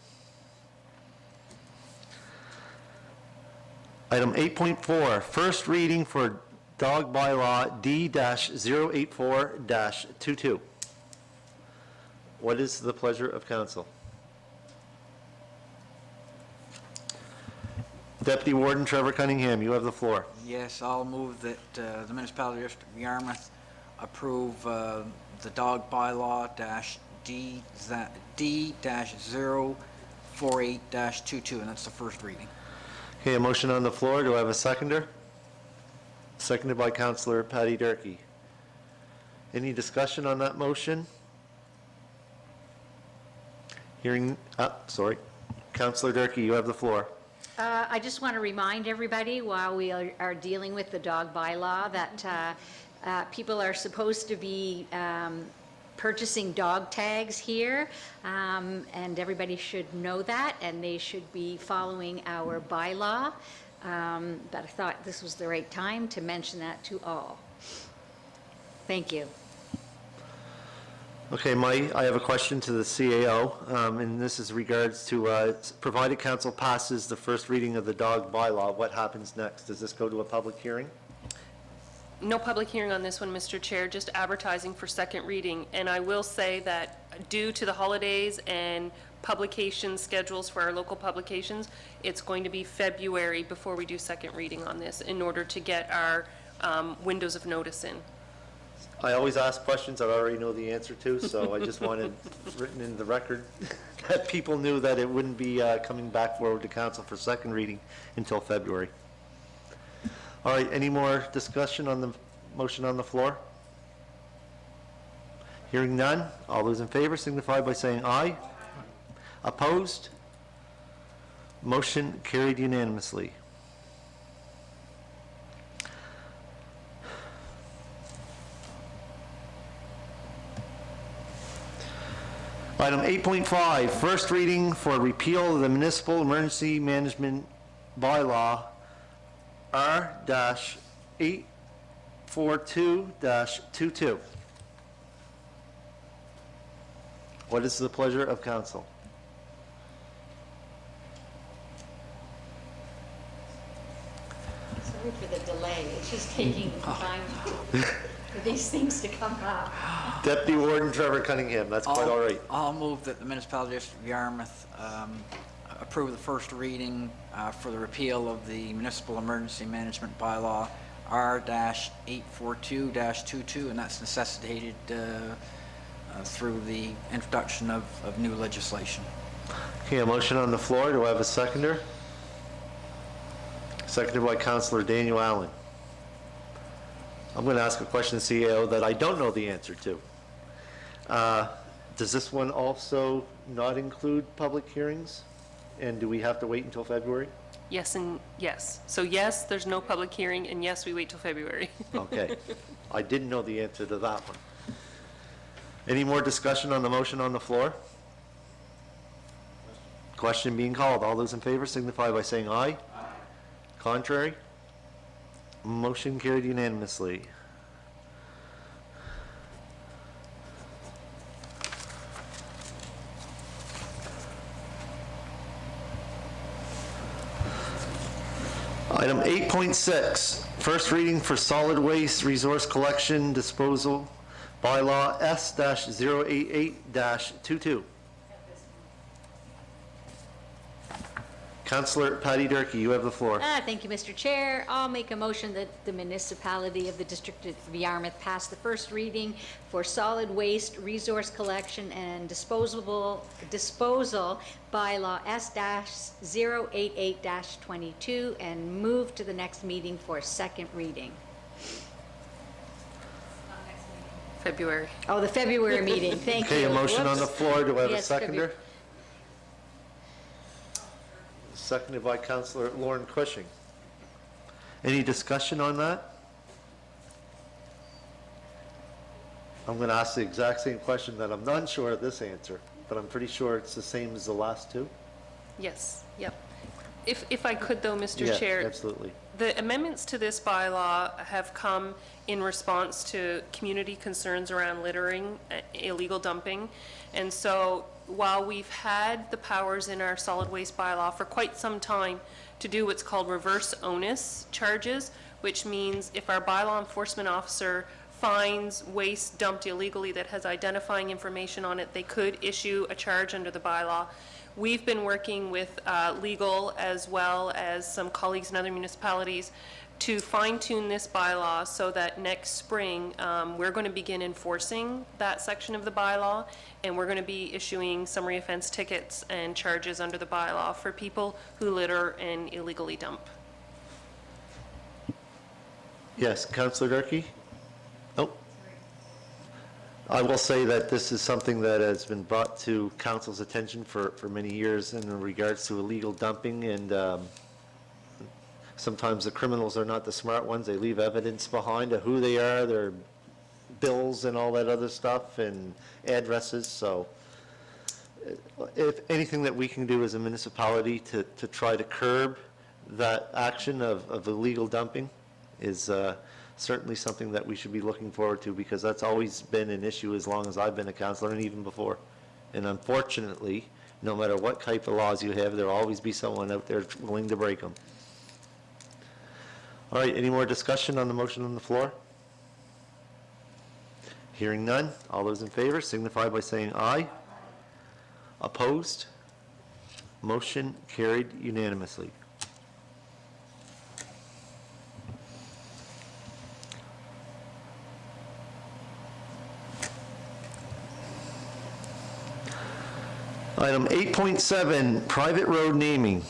Item 8.4, first reading for dog bylaw D-084-22. What is the pleasure of council? Deputy Warden Trevor Cunningham, you have the floor. Yes, I'll move that the municipality district of Yarmouth approve the dog bylaw D-048-22, and that's the first reading. Okay, a motion on the floor. Do I have a seconder? Seconded by Councillor Patty Durkee. Any discussion on that motion? Hearing, sorry. Councillor Durkee, you have the floor. I just want to remind everybody, while we are dealing with the dog bylaw, that people are supposed to be purchasing dog tags here, and everybody should know that, and they should be following our bylaw. But I thought this was the right time to mention that to all. Thank you. Okay, I have a question to the CAO, and this is regards to, provided council passes the first reading of the dog bylaw, what happens next? Does this go to a public hearing? No public hearing on this one, Mr. Chair, just advertising for second reading. And I will say that due to the holidays and publication schedules for our local publications, it's going to be February before we do second reading on this in order to get our windows of notice in. I always ask questions I already know the answer to, so I just wanted written in the record that people knew that it wouldn't be coming back forward to council for second reading until February. All right, any more discussion on the motion on the floor? Hearing none, all those in favor signify by saying aye. Opposed? Motion carried unanimously. Item 8.5, first reading for repeal of the Municipal Emergency Management Bylaw R-842-22. What is the pleasure of council? Sorry for the delay. It's just taking time for these things to come up. Deputy Warden Trevor Cunningham, that's quite all right. I'll move that the Municipality District of Yarmouth approve the first reading for the repeal of the Municipal Emergency Management Bylaw R-842-22, and that's necessitated through the introduction of new legislation. Okay, a motion on the floor. Do I have a seconder? Seconded by Councillor Daniel Allen. I'm going to ask a question to CAO that I don't know the answer to. Does this one also not include public hearings? And do we have to wait until February? Yes and yes. So yes, there's no public hearing, and yes, we wait till February. Okay. I didn't know the answer to that one. Any more discussion on the motion on the floor? Question being called. All those in favor signify by saying aye. Aye. Contrary? Motion carried unanimously. Item 8.6, first reading for solid waste resource collection disposal bylaw S-088-22. Councillor Patty Durkee, you have the floor. Thank you, Mr. Chair. I'll make a motion that the municipality of the District of Yarmouth pass the first reading for solid waste resource collection and disposal bylaw S-088-22 and move to the next meeting for second reading. February. Oh, the February meeting. Thank you. Okay, a motion on the Whoops. floor. Do I have a Yes, seconder? Seconded by Councillor Lauren Cushing. Any discussion on that? I'm going to ask the exact same question that I'm not sure of this answer, but I'm pretty sure it's the same as the last two. Yes, yep. If I could though, Mr. Chair. Yeah, absolutely. The amendments to this bylaw have come in response to community concerns around littering, illegal dumping. And so while we've had the powers in our solid waste bylaw for quite some time to do what's called reverse onus charges, which means if our bylaw enforcement officer finds waste dumped illegally that has identifying information on it, they could issue a charge under the bylaw. We've been working with legal as well as some colleagues in other municipalities to fine-tune this bylaw so that next spring, we're going to begin enforcing that section of the bylaw, and we're going to be issuing summary offense tickets and charges under the bylaw for people who litter and illegally dump. Yes, Councillor Durkee? Oh. I will say that this is something that has been brought to council's attention for many years in regards to illegal dumping, and sometimes the criminals are not the smart ones. They leave evidence behind of who they are, their bills and all that other stuff, and addresses, so if anything that we can do as a municipality to try to curb that action of illegal dumping is certainly something that we should be looking forward to, because that's always been an issue as long as I've been a councillor and even before. And unfortunately, no matter what type of laws you have, there'll always be someone out there willing to break them. All right, any more discussion on the motion on the floor? Hearing none, all those in favor signify by saying aye. Opposed? Motion carried unanimously. Item 8.7, private road naming,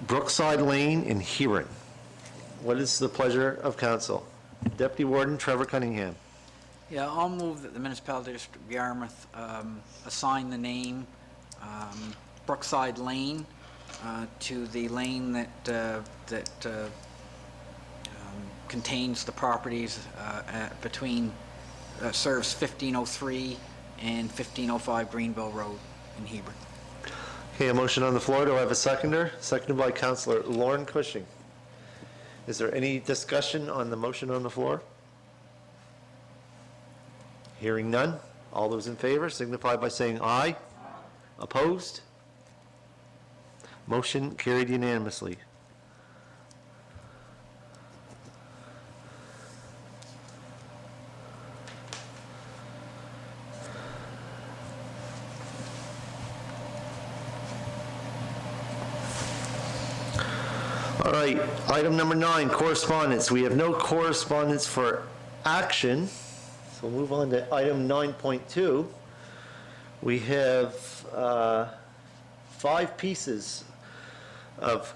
Brookside Lane in Huron. What is the pleasure of council? Deputy Warden Trevor Cunningham. Yeah, I'll move that the municipality district of Yarmouth assign the name Brookside Lane to the lane that contains the properties between, serves 1503 and 1505 Greenville Road in Hebron. Okay, a motion on the floor. Do I have a seconder? Seconded by Councillor Lauren Cushing. Is there any discussion on the motion on the floor? Hearing none. All those in favor signify by saying aye. Opposed? Motion carried unanimously. All right, item number 9, correspondence. We have no correspondence for action, so we'll move on to item 9.2. We have 5 pieces of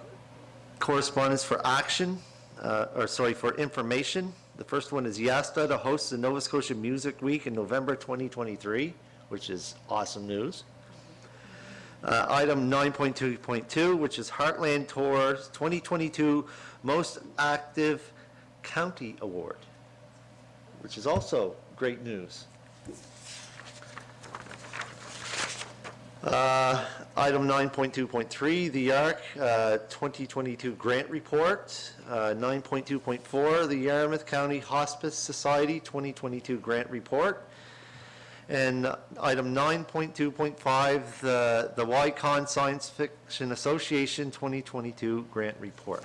correspondence for action, for information. The first one is YASTA to host the Nova Scotia Music Week in November 2023, which is awesome news. Item 9.2.2, which is Heartland Tour's 2022 Most Active County Award, which is also great news. Item 9.2.3, the ARC 2022 Grant Report. 9.2.4, the Yarmouth County Hospice Society 2022 Grant Report. And item 9.2.5, the YCon Science Fiction Association 2022 Grant Report.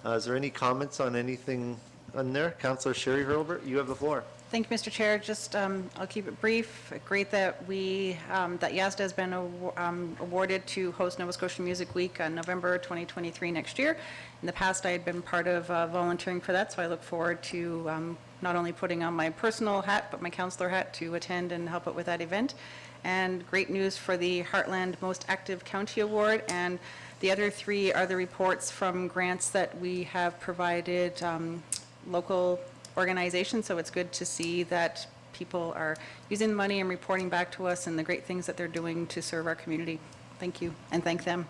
Is there any comments on anything on there? Councillor Sherry Hurlbert, you have the floor. Thank you, Mr. Chair. Just, I'll keep it brief. Great that that YASTA has been awarded to host Nova Scotia Music Week on November 2023 next year. In the past, I had been part of volunteering for that, so I look forward to not only putting on my personal hat, but my councillor hat to attend and help out with that event. And great news for the Heartland Most Active County Award. And the other 3 are the reports from grants that we have provided local organizations. So it's good to see that people are using the money and reporting back to us and the great things that they're doing to serve our community. Thank you, and thank them.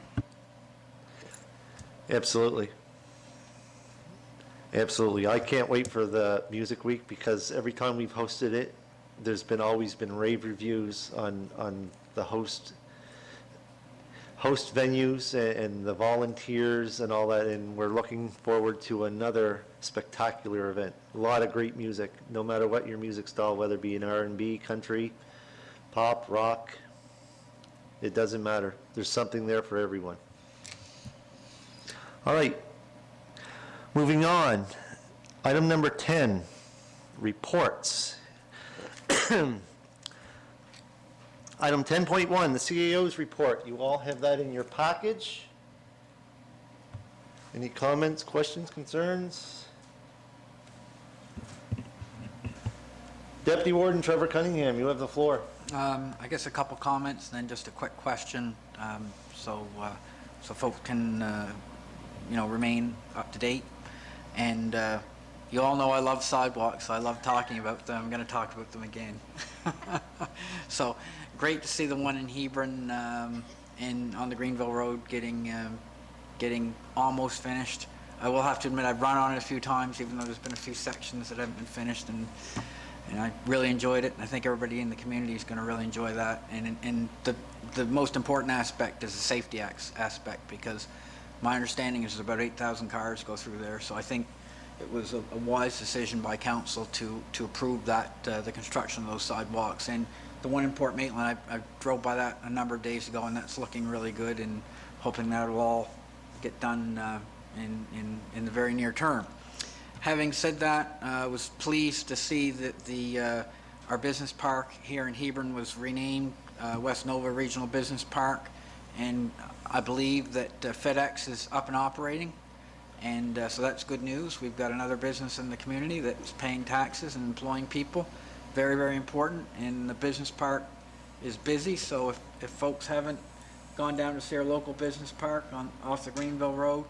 Absolutely. Absolutely. I can't wait for the Music Week, because every time we've hosted it, there's always been rave reviews on the host venues and the volunteers and all that, and we're looking forward to another spectacular event. A lot of great music, no matter what your music style, whether it be an R&B, country, pop, rock, it doesn't matter. There's something there for everyone. All right. Moving on, item number 10, reports. Item 10.1, the CAO's report. You all have that in your package. Any comments, questions, concerns? Deputy Warden Trevor Cunningham, you have the floor. I guess a couple comments, and then just a quick question, so folks can, remain up to date. And you all know I love sidewalks. I love talking about them. I'm going to talk about them again. So great to see the one in Hebron on the Greenville Road getting almost finished. I will have to admit, I've run on it a few times, even though there's been a few sections that haven't been finished, and I really enjoyed it, and I think everybody in the community is going to really enjoy that. And the most important aspect is the safety aspect, because my understanding is about 8,000 cars go through there, so I think it was a wise decision by council to approve that, the construction of those sidewalks. And the one in Port Maitland, I drove by that a number of days ago, and that's looking really good, and hoping that'll all get done in the very near term. Having said that, I was pleased to see that our business park here in Hebron was renamed West Nova Regional Business Park, and I believe that FedEx is up and operating, and so that's good news. We've got another business in the community that's paying taxes and employing people. Very, very important, and the business park is busy, so if folks haven't gone down to see our local business park off the Greenville Road,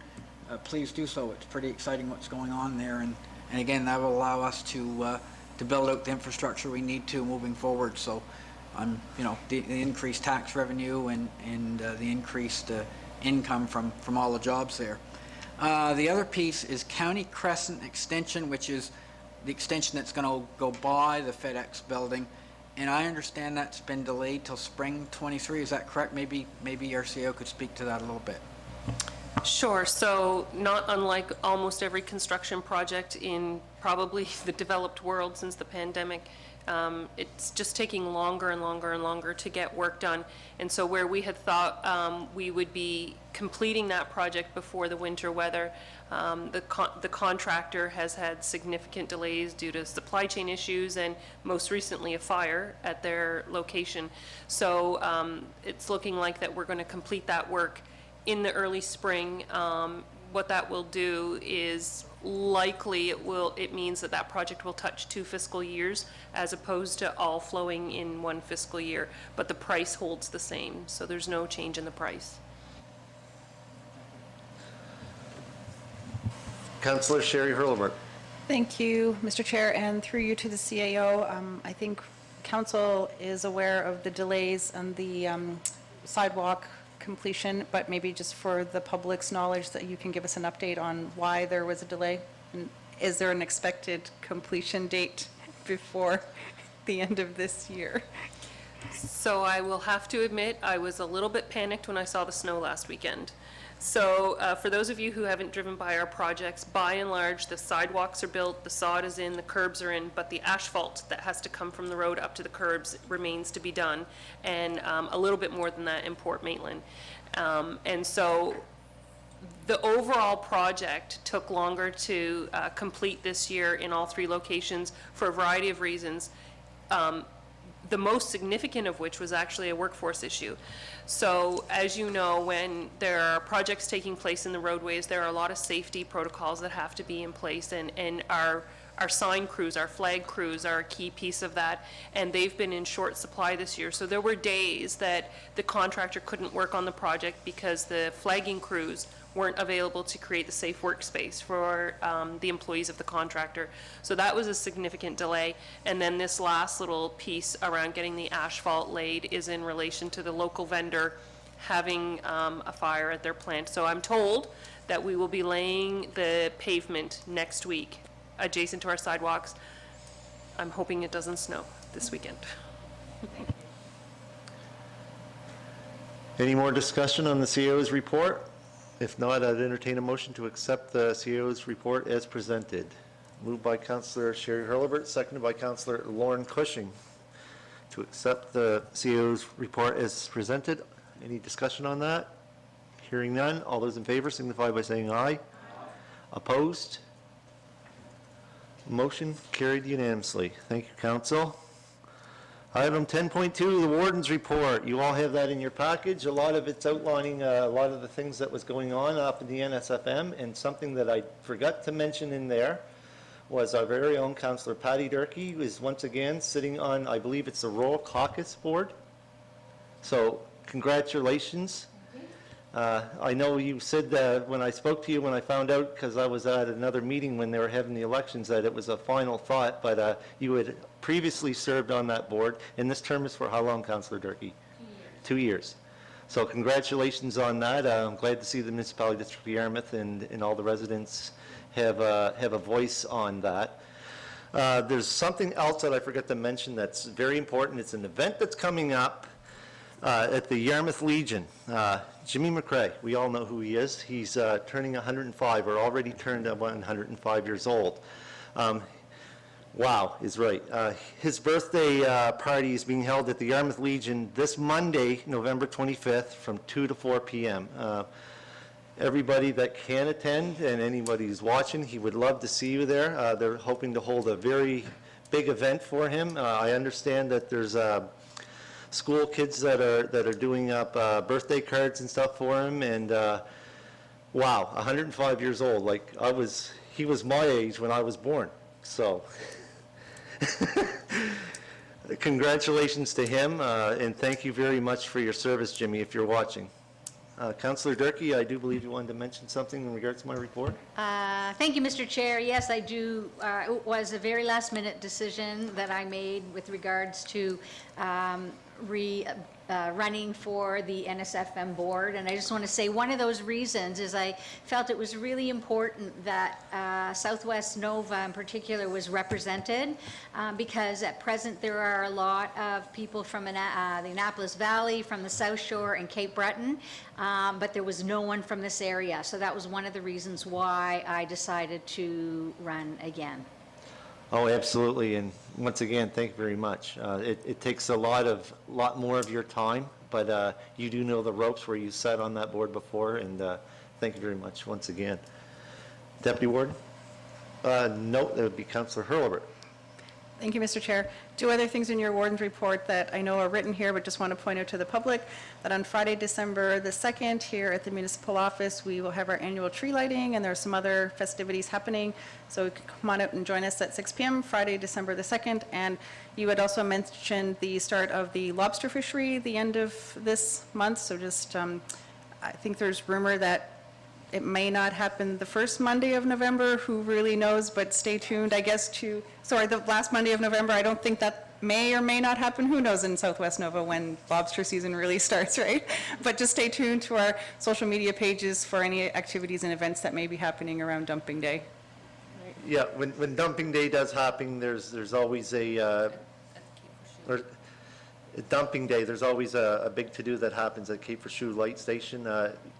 please do so. It's pretty exciting what's going on there, and again, that will allow us to build out the infrastructure we need to moving forward. So, the increased tax revenue and the increased income from all the jobs there. The other piece is County Crescent Extension, which is the extension that's going to go by the FedEx building, and I understand that's been delayed till spring 23. Is that correct? Maybe our CEO could speak to that a little bit. Sure. So not unlike almost every construction project in probably the developed world since the pandemic, it's just taking longer and longer and longer to get work done. And so where we had thought we would be completing that project before the winter weather, the contractor has had significant delays due to supply chain issues and most recently a fire at their location. So it's looking like that we're going to complete that work in the early spring. What that will do is likely it means that project will touch 2 fiscal years as opposed to all flowing in 1 fiscal year, but the price holds the same, so there's no change in the price. Councillor Sherry Hurlbert. Thank you, Mr. Chair, and through you to the CAO. I think council is aware of the delays on the sidewalk completion, but maybe just for the public's knowledge that you can give us an update on why there was a delay? And is there an expected completion date before the end of this year? So I will have to admit, I was a little bit panicked when I saw the snow last weekend. So for those of you who haven't driven by our projects, by and large, the sidewalks are built, the sod is in, the curbs are in, but the asphalt that has to come from the road up to the curbs remains to be done, and a little bit more than that in Port Maitland. And so the overall project took longer to complete this year in all 3 locations for a variety of reasons. The most significant of which was actually a workforce issue. So as you know, when there are projects taking place in the roadways, there are a lot of safety protocols that have to be in place, and our sign crews, our flag crews are a key piece of that, and they've been in short supply this year. So there were days that the contractor couldn't work on the project because the flagging crews weren't available to create the safe workspace for the employees of the contractor. So that was a significant delay. And then this last little piece around getting the asphalt laid is in relation to the local vendor having a fire at their plant. So I'm told that we will be laying the pavement next week adjacent to our sidewalks. I'm hoping it doesn't snow this weekend. Any more discussion on the CEO's report? If not, I'd entertain a motion to accept the CEO's report as presented. Moved by Councillor Sherry Hurlbert, seconded by Councillor Lauren Cushing to accept the CEO's report as presented. Any discussion on that? Hearing none, all those in favor signify by saying aye. Opposed? Motion carried unanimously. Thank you, Council. Item 10.2, the Warden's Report. You all have that in your package. A lot of it's outlining a lot of the things that was going on up in the NSFM, and something that I forgot to mention in there was our very own Councillor Patty Durkee, who is once again sitting on, I believe it's the Rural Caucus Board. So congratulations. I know you said that when I spoke to you, when I found out, because I was at another meeting when they were having the elections, that it was a final thought, but you had previously served on that board, and this term is for how long, Councillor Durkee? 2 years. 2 years. So congratulations on that. I'm glad to see the municipality district of Yarmouth and all the residents have a voice on that. There's something else that I forgot to mention that's very important. It's an event that's coming up at the Yarmouth Legion. Jimmy McRae, we all know who he is. He's turning 105, or already turned 105 years old. Wow is right. His birthday party is being held at the Yarmouth Legion this Monday, November 25th, from 2 to 4 p.m. Everybody that can attend and anybody who's watching, he would love to see you there. They're hoping to hold a very big event for him. I understand that there's school kids that are doing up birthday cards and stuff for him, and wow, 105 years old. Like he was my age when I was born. So congratulations to him, and thank you very much for your service, Jimmy, if you're watching. Councillor Durkee, I do believe you wanted to mention something in regards to my report? Thank you, Mr. Chair. Yes, I do. It was a very last-minute decision that I made with regards to running for the NSFM board, and I just want to say one of those reasons is I felt it was really important that Southwest Nova in particular was represented, because at present there are a lot of people from the Annapolis Valley, from the South Shore and Cape Breton, but there was no one from this area, so that was one of the reasons why I decided to run again. Oh, absolutely, and once again, thank you very much. It takes a lot more of your time, but you do know the ropes where you sat on that board before, and thank you very much once again. Deputy Warden? No, that would be Councillor Hurlbert. Thank you, Mr. Chair. Two other things in your warden's report that I know are written here, but just want to point out to the public that on Friday, December the 2nd, here at the municipal office, we will have our annual tree lighting, and there are some other festivities happening. So you can come on out and join us at 6 p.m. Friday, December the 2nd. And you had also mentioned the start of the lobster fishery, the end of this month. So just, I think there's rumor that it may not happen the first Monday of November, who really knows, but stay tuned, I guess, the last Monday of November. I don't think that may or may not happen. Who knows in Southwest Nova when lobster season really starts, right? But just stay tuned to our social media pages for any activities and events that may be happening around dumping day. Yeah, when dumping day does happen, there's always dumping day, there's always a big to-do that happens at Cape Verschoux Light Station.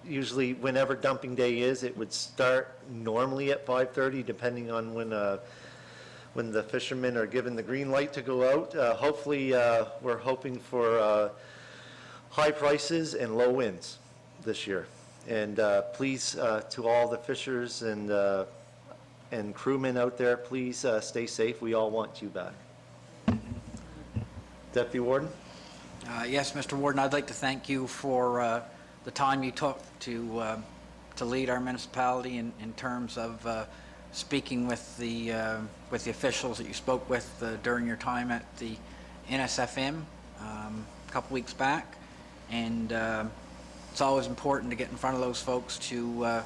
Usually, whenever dumping day is, it would start normally at 5:30, depending on when the fishermen are given the green light to go out. Hopefully, we're hoping for high prices and low winds this year. And please, to all the fishers and crewmen out there, please stay safe. We all want you back. Deputy Warden? Yes, Mr. Warden, I'd like to thank you for the time you took to lead our municipality in terms of speaking with the officials that you spoke with during your time at the NSFM a couple weeks back. And it's always important to get in front of those folks to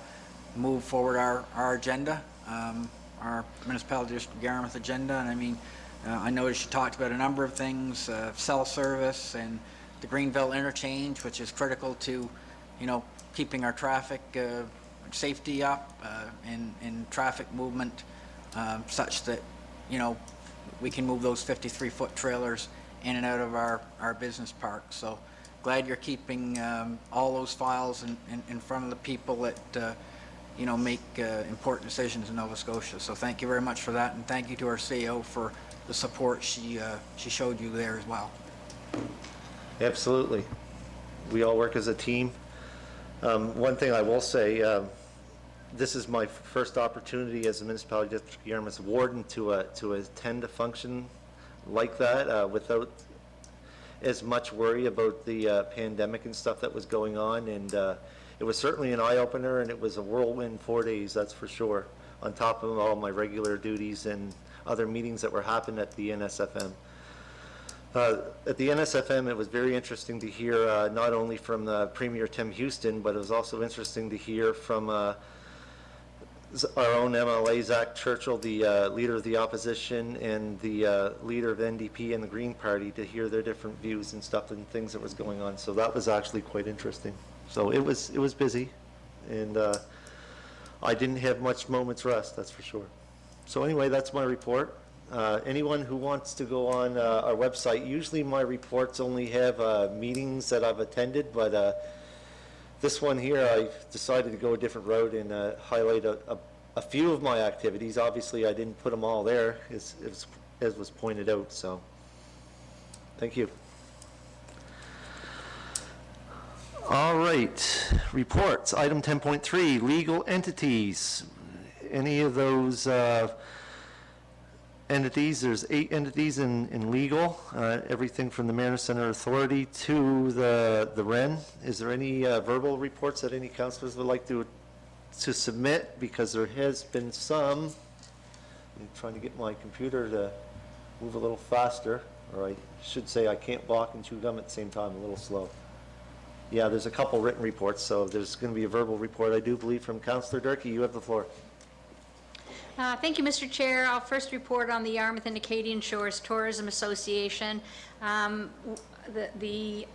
move forward our agenda, our municipality district of Yarmouth agenda. And I mean, I noticed you talked about a number of things, cell service and the Greenville interchange, which is critical to, keeping our traffic safety up and traffic movement such that, we can move those 53-foot trailers in and out of our business park. So glad you're keeping all those files in front of the people that, make important decisions in Nova Scotia. So thank you very much for that, and thank you to our CEO for the support she showed you there as well. Absolutely. We all work as a team. One thing I will say, this is my first opportunity as a municipality district Yarmouth warden to attend a function like that without as much worry about the pandemic and stuff that was going on. And it was certainly an eye-opener, and it was a whirlwind 4 days, that's for sure, on top of all my regular duties and other meetings that were happening at the NSFM. At the NSFM, it was very interesting to hear not only from Premier Tim Houston, but it was also interesting to hear from our own MLA, Zach Churchill, the leader of the opposition, and the leader of NDP and the Green Party, to hear their different views and stuff and things that was going on. So that was actually quite interesting. So it was busy, and I didn't have much moment's rest, that's for sure. So anyway, that's my report. Anyone who wants to go on our website, usually my reports only have meetings that I've attended, but this one here, I decided to go a different route and highlight a few of my activities. Obviously, I didn't put them all there, as was pointed out, so thank you. All right, reports. Item 10.3, legal entities. Any of those entities, there's 8 entities in legal, everything from the Mariner Center Authority to the REN. Is there any verbal reports that any councilors would like to submit? Because there has been some. I'm trying to get my computer to move a little faster, or I should say I can't walk and chew gum at the same time, a little slow. Yeah, there's a couple written reports, so there's going to be a verbal report, I do believe, from Councillor Durkee. You have the floor. Thank you, Mr. Chair. I'll first report on the Yarmouth and Acadian Shores Tourism Association. The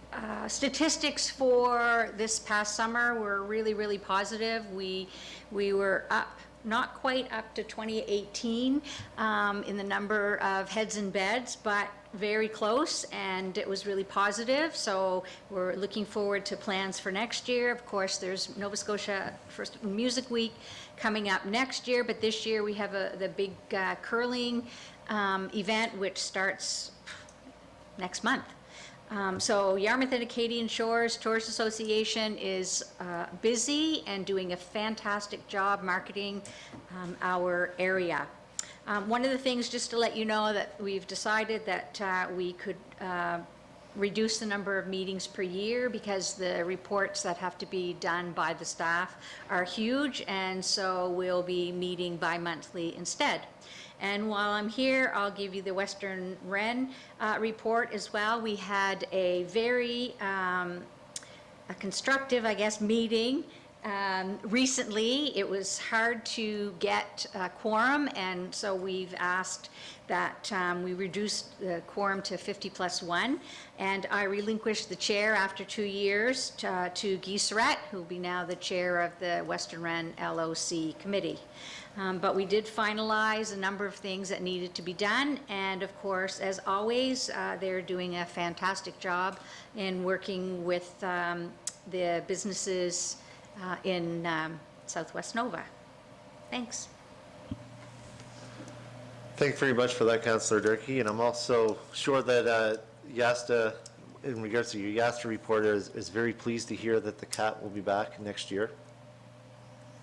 statistics for this past summer were really, really positive. We were up, not quite up to 2018 in the number of heads and beds, but very close, and it was really positive. So we're looking forward to plans for next year. Of course, there's Nova Scotia First Music Week coming up next year, but this year we have the big curling event, which starts next month. So Yarmouth and Acadian Shores Tourist Association is busy and doing a fantastic job marketing our area. One of the things, just to let you know, that we've decided that we could reduce the number of meetings per year, because the reports that have to be done by the staff are huge, and so we'll be meeting bi-monthly instead. And while I'm here, I'll give you the Western Wren report as well. We had a very a constructive, I guess, meeting. Recently, it was hard to get a quorum, and so we've asked that we reduce the quorum to 50+1, and I relinquished the chair after 2 years to Guy Surratt, who will be now the chair of the Western Wren LOC committee. But we did finalize a number of things that needed to be done, and of course, as always, they're doing a fantastic job in working with the businesses in Southwest Nova. Thanks. Thank you very much for that, Councillor Durkee, and I'm also sure that YASTA, in regards to your YASTA report, is very pleased to hear that the CAT will be back next year.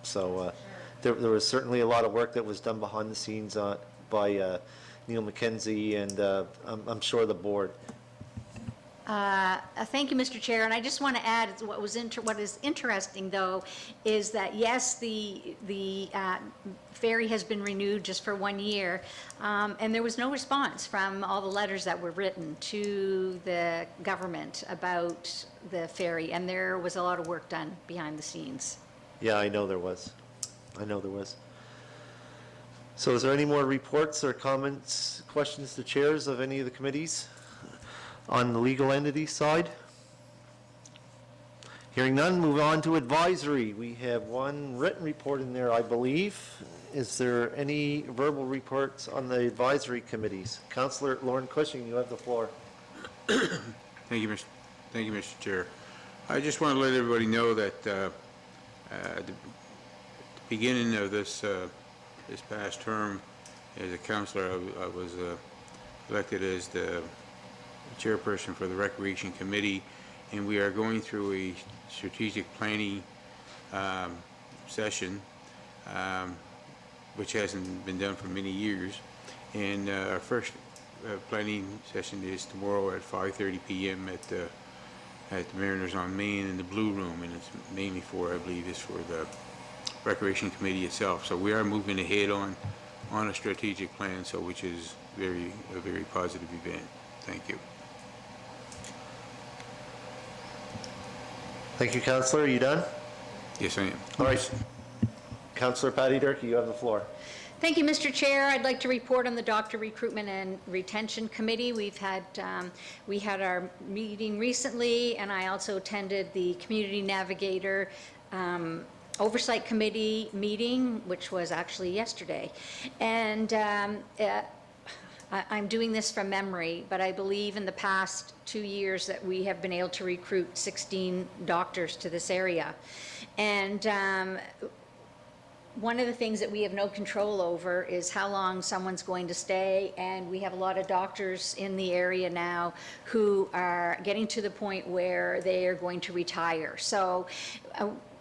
So there was certainly a lot of work that was done behind the scenes by Neil McKenzie and I'm sure the board. Thank you, Mr. Chair, and I just want to add what is interesting, though, is that yes, the ferry has been renewed just for 1 year, and there was no response from all the letters that were written to the government about the ferry, and there was a lot of work done behind the scenes. Yeah, I know there was. So is there any more reports or comments, questions to chairs of any of the committees on the legal entity side? Hearing none, move on to advisory. We have one written report in there, I believe. Is there any verbal reports on the advisory committees? Councillor Lauren Cushing, you have the floor. Thank you, Mr. Chair. I just want to let everybody know that at the beginning of this past term as a councillor, I was elected as the chairperson for the Recreation Committee, and we are going through a strategic planning session, which hasn't been done for many years. And our first planning session is tomorrow at 5:30 p.m. at the Mariners on Main in the Blue Room, and it's mainly for, I believe, is for the Recreation Committee itself. So we are moving ahead on a strategic plan, so which is a very positive event. Thank you. Thank you, Councillor. Are you done? Yes, I am. All right. Councillor Patty Durkee, you have the floor. Thank you, Mr. Chair. I'd like to report on the Doctor Recruitment and Retention Committee. We had our meeting recently, and I also attended the Community Navigator Oversight Committee meeting, which was actually yesterday. And I'm doing this from memory, but I believe in the past 2 years that we have been able to recruit 16 doctors to this area. And one of the things that we have no control over is how long someone's going to stay, and we have a lot of doctors in the area now who are getting to the point where they are going to retire. So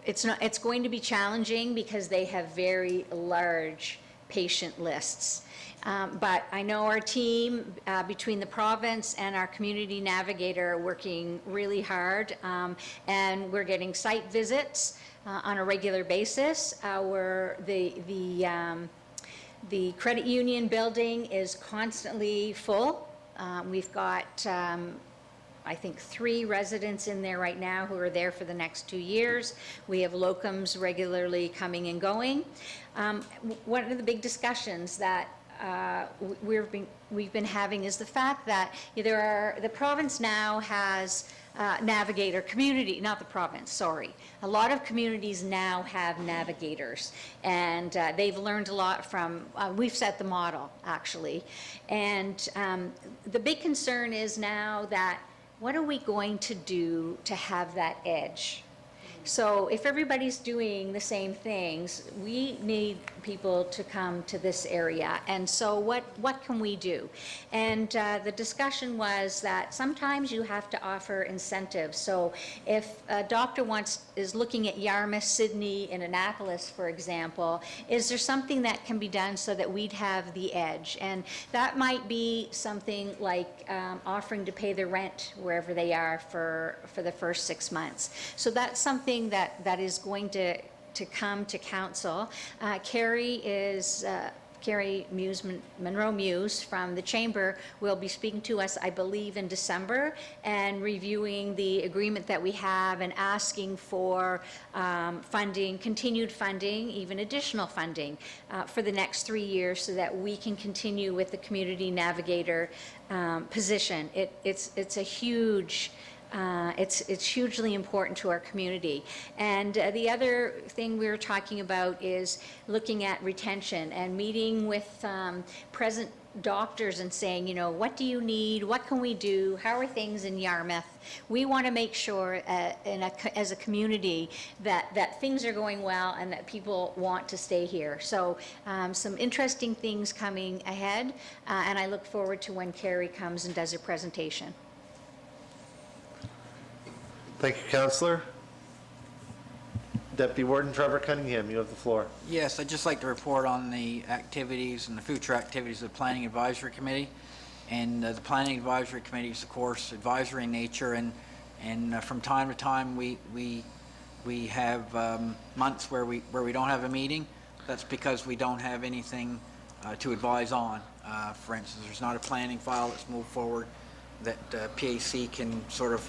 it's going to be challenging because they have very large patient lists. But I know our team, between the province and our community navigator, are working really hard, and we're getting site visits on a regular basis. The credit union building is constantly full. We've got, I think, 3 residents in there right now who are there for the next 2 years. We have locums regularly coming and going. One of the big discussions that we've been having is the fact that the province now has navigator community, not the province, sorry. A lot of communities now have navigators, and they've learned a lot from, we've set the model, actually. And the big concern is now that what are we going to do to have that edge? So if everybody's doing the same things, we need people to come to this area. And so what can we do? And the discussion was that sometimes you have to offer incentives. So if a doctor is looking at Yarmouth, Sydney, and Annapolis, for example, is there something that can be done so that we'd have the edge? And that might be something like offering to pay the rent wherever they are for the first 6 months. So that's something that is going to come to council. Carrie Monroe Muse from the Chamber will be speaking to us, I believe, in December, and reviewing the agreement that we have and asking for funding, continued funding, even additional funding for the next 3 years so that we can continue with the community navigator position. It's a huge it's hugely important to our community. And the other thing we were talking about is looking at retention and meeting with present doctors and saying, what do you need? What can we do? How are things in Yarmouth? We want to make sure as a community that things are going well and that people want to stay here. So some interesting things coming ahead, and I look forward to when Carrie comes and does her presentation. Thank you, Councillor. Deputy Warden Trevor Cunningham, you have the floor. Yes, I'd just like to report on the activities and the future activities of the Planning Advisory Committee. And the Planning Advisory Committee is, of course, advisory in nature, and from time to time we have months where we don't have a meeting. That's because we don't have anything to advise on. For instance, there's not a planning file that's moved forward that PAC can sort of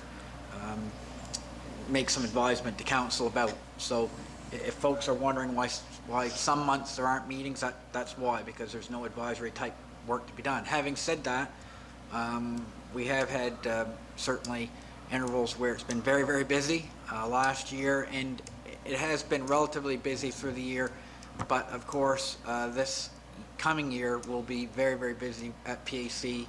make some advisement to council about. So if folks are wondering why some months there aren't meetings, that's why, because there's no advisory type work to be done. Having said that, we have had certainly intervals where it's been very, very busy last year, and it has been relatively busy through the year, but of course this coming year will be very, very busy at PAC.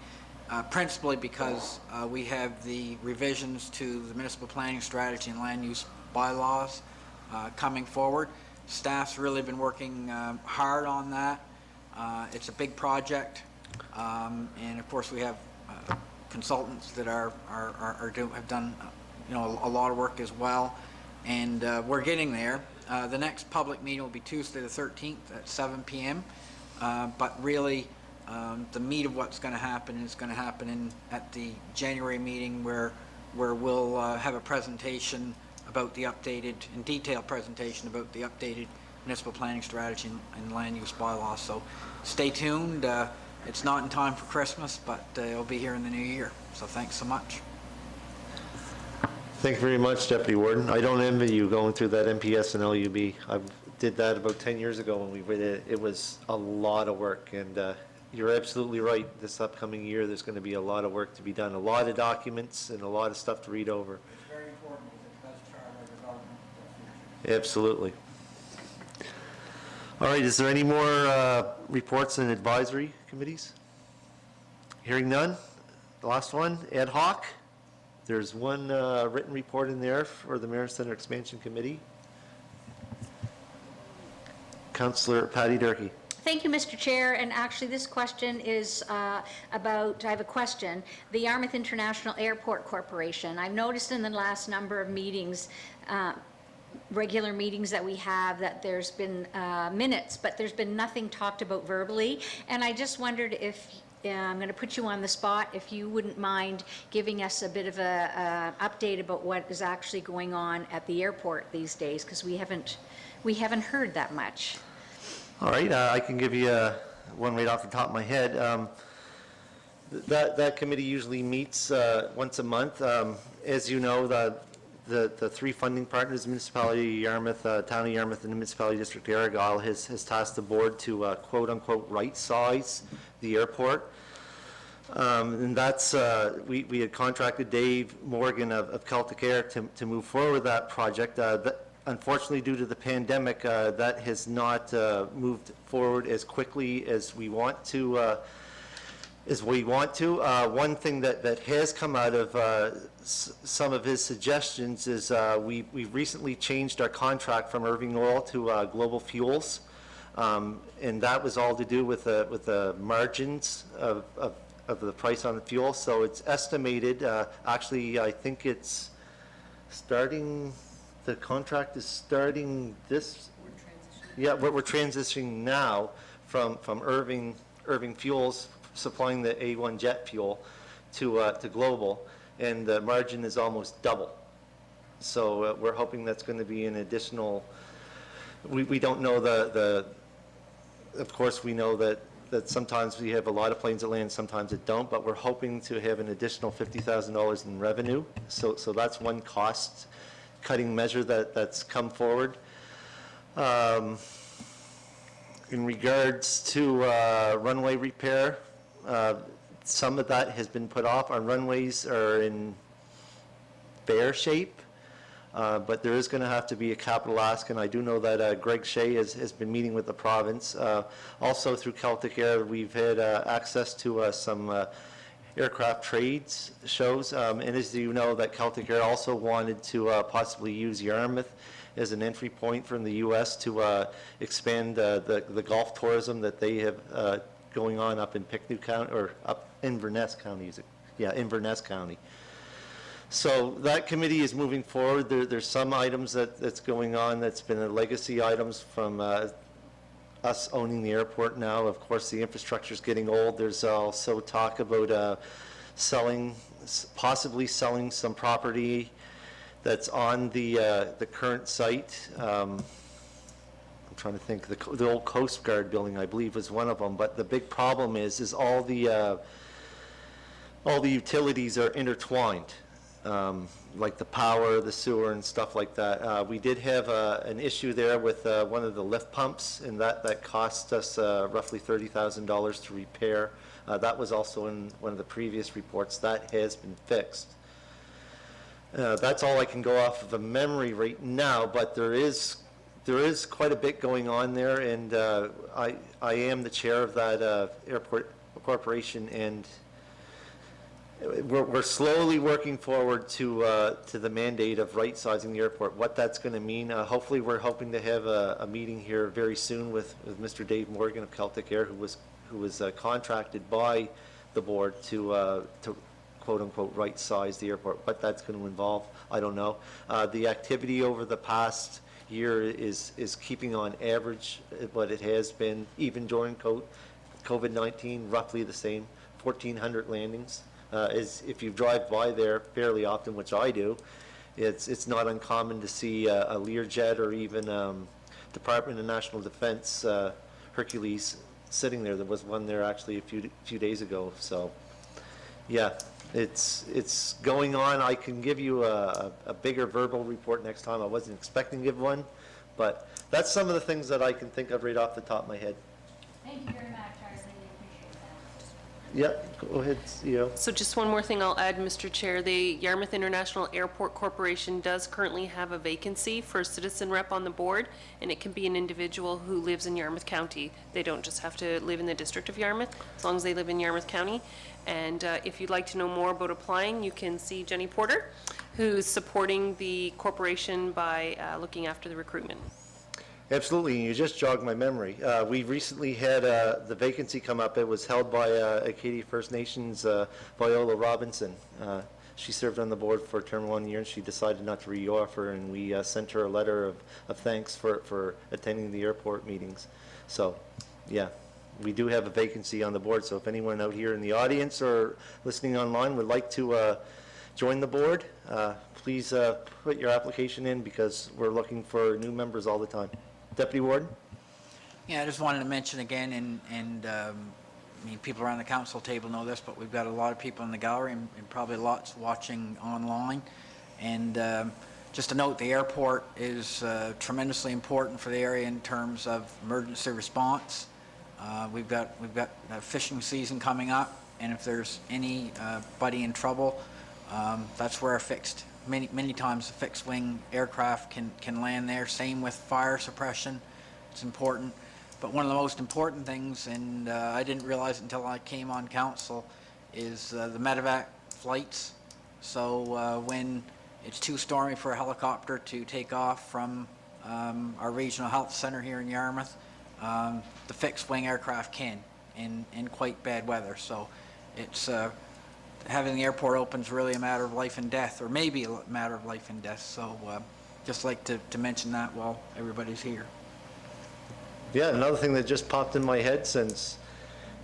Principally because we have the revisions to the municipal planning strategy and land use bylaws coming forward. Staff's really been working hard on that. It's a big project, and of course we have consultants that have done a lot of work as well, and we're getting there. The next public meeting will be Tuesday the 13th at 7 p.m. But really, the meat of what's going to happen is going to happen at the January meeting where we'll have a presentation about the updated, in detailed presentation about the updated municipal planning strategy and land use bylaws. So stay tuned. It's not in time for Christmas, but it'll be here in the new year. So thanks so much. Thank you very much, Deputy Warden. I don't envy you going through that MPS and LUB. I've did that about 10 years ago when we did it. It was a lot of work, and you're absolutely right. This upcoming year, there's going to be a lot of work to be done, a lot of documents and a lot of stuff to read over. It's very important because it does chart our development for the future. Absolutely. All right, is there any more reports and advisory committees? Hearing none. The last one, ad hoc. There's one written report in there for the Marin Center Expansion Committee. Councillor Patty Durkee. Thank you, Mr. Chair, and actually this question is about, I have a question, the Yarmouth International Airport Corporation. I've noticed in the last number of meetings, regular meetings that we have, that there's been minutes, but there's been nothing talked about verbally, and I just wondered if, I'm going to put you on the spot, if you wouldn't mind giving us a bit of a update about what is actually going on at the airport these days, because we haven't heard that much. All right, I can give you one right off the top of my head. That committee usually meets once a month. As you know, the three funding partners, Municipality of Yarmouth, Town of Yarmouth, and the Municipality District of Argyle, has tasked the board to quote-unquote right-size the airport. And that's, we had contracted Dave Morgan of Celtic Air to move forward with that project. Unfortunately, due to the pandemic, that has not moved forward as quickly as we want to. One thing that has come out of some of his suggestions is we recently changed our contract from Irving Oil to Global Fuels, and that was all to do with the margins of the price on the fuel. So it's estimated, actually, I think it's starting. The contract is starting this. Yeah, we're transitioning now from Irving Fuels supplying the A1 jet fuel to Global, and the margin is almost double. So we're hoping that's going to be an additional. We don't know of course we know that sometimes we have a lot of planes that land, sometimes it don't, but we're hoping to have an additional $50,000 in revenue. So that's one cost cutting measure that's come forward. In regards to runway repair, some of that has been put off. Our runways are in fair shape, but there is going to have to be a capital ask, and I do know that Greg Shea has been meeting with the province. Also through Celtic Air, we've had access to some aircraft trades shows, and as you know, that Celtic Air also wanted to possibly use Yarmouth as an entry point from the U.S. to expand the golf tourism that they have going on up in Pictou County, or up Inverness County, is it? Yeah, Inverness County. So that committee is moving forward. There's some items that's going on that's been a legacy items from us owning the airport now. Of course, the infrastructure is getting old. There's also talk about possibly selling some property that's on the current site. I'm trying to think. The old Coast Guard building, I believe, was one of them. But the big problem is all the utilities are intertwined. Like the power, the sewer, and stuff like that. We did have an issue there with one of the lift pumps, and that cost us roughly $30,000 to repair. That was also in one of the previous reports. That has been fixed. That's all I can go off of a memory right now, but there is quite a bit going on there, and I am the chair of that airport corporation, and we're slowly working forward to the mandate of right-sizing the airport. What that's going to mean, hopefully we're hoping to have a meeting here very soon with Mr. Dave Morgan of Celtic Air, who was contracted by the board to quote-unquote right-size the airport. What that's going to involve, I don't know. The activity over the past year is keeping on average what it has been, even during COVID-19, roughly the same, 1,400 landings. If you drive by there fairly often, which I do, it's not uncommon to see a Learjet or even Department of National Defense Hercules sitting there. There was one there actually a few days ago. So, yeah, it's going on. I can give you a bigger verbal report next time. I wasn't expecting to give one, but that's some of the things that I can think of right off the top of my head. Thank you very much, I really appreciate that. Yeah, go ahead, CEO. So just one more thing I'll add, Mr. Chair. The Yarmouth International Airport Corporation does currently have a vacancy for a citizen rep on the board, and it can be an individual who lives in Yarmouth County. They don't just have to live in the District of Yarmouth, as long as they live in Yarmouth County. And if you'd like to know more about applying, you can see Jenny Porter, who's supporting the corporation by looking after the recruitment. Absolutely, and you just jogged my memory. We recently had the vacancy come up. It was held by Acadia First Nations Viola Robinson. She served on the board for a term of 1 year, and she decided not to re-offer, and we sent her a letter of thanks for attending the airport meetings. So, yeah, we do have a vacancy on the board, so if anyone out here in the audience or listening online would like to join the board, please put your application in, because we're looking for new members all the time. Deputy Warden? Yeah, I just wanted to mention again, and I mean, people around the council table know this, but we've got a lot of people in the gallery and probably lots watching online. And just to note, the airport is tremendously important for the area in terms of emergency response. We've got a fishing season coming up, and if there's anybody in trouble, that's where many times a fixed wing aircraft can land there. Same with fire suppression. It's important. But one of the most important things, and I didn't realize it until I came on council, is the medevac flights. So when it's too stormy for a helicopter to take off from our regional health center here in Yarmouth, the fixed wing aircraft can in quite bad weather. So it's having the airport open is really a matter of life and death, or maybe a matter of life and death. So just like to mention that while everybody's here. Yeah, another thing that just popped in my head, since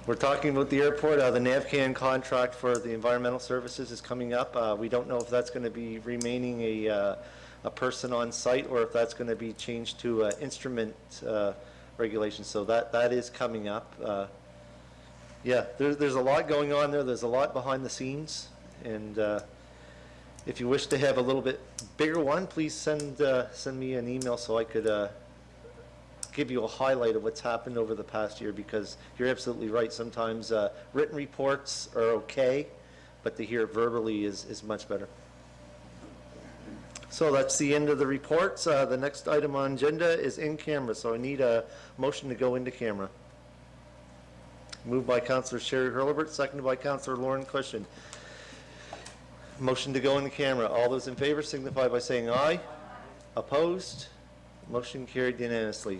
we're talking about the airport, the NAVCAN contract for the environmental services is coming up. We don't know if that's going to be remaining a person on site, or if that's going to be changed to instrument regulations. So that is coming up. Yeah, there's a lot going on there. There's a lot behind the scenes. And if you wish to have a little bit bigger one, please send me an email so I could give you a highlight of what's happened over the past year, because you're absolutely right. Sometimes written reports are okay, but to hear it verbally is much better. So that's the end of the reports. The next item on agenda is in camera, so I need a motion to go into camera. Moved by Councillor Sherry Hurlbert, seconded by Councillor Lauren Cushion. Motion to go into camera. All those in favor signify by saying aye. Opposed? Motion carried unanimously.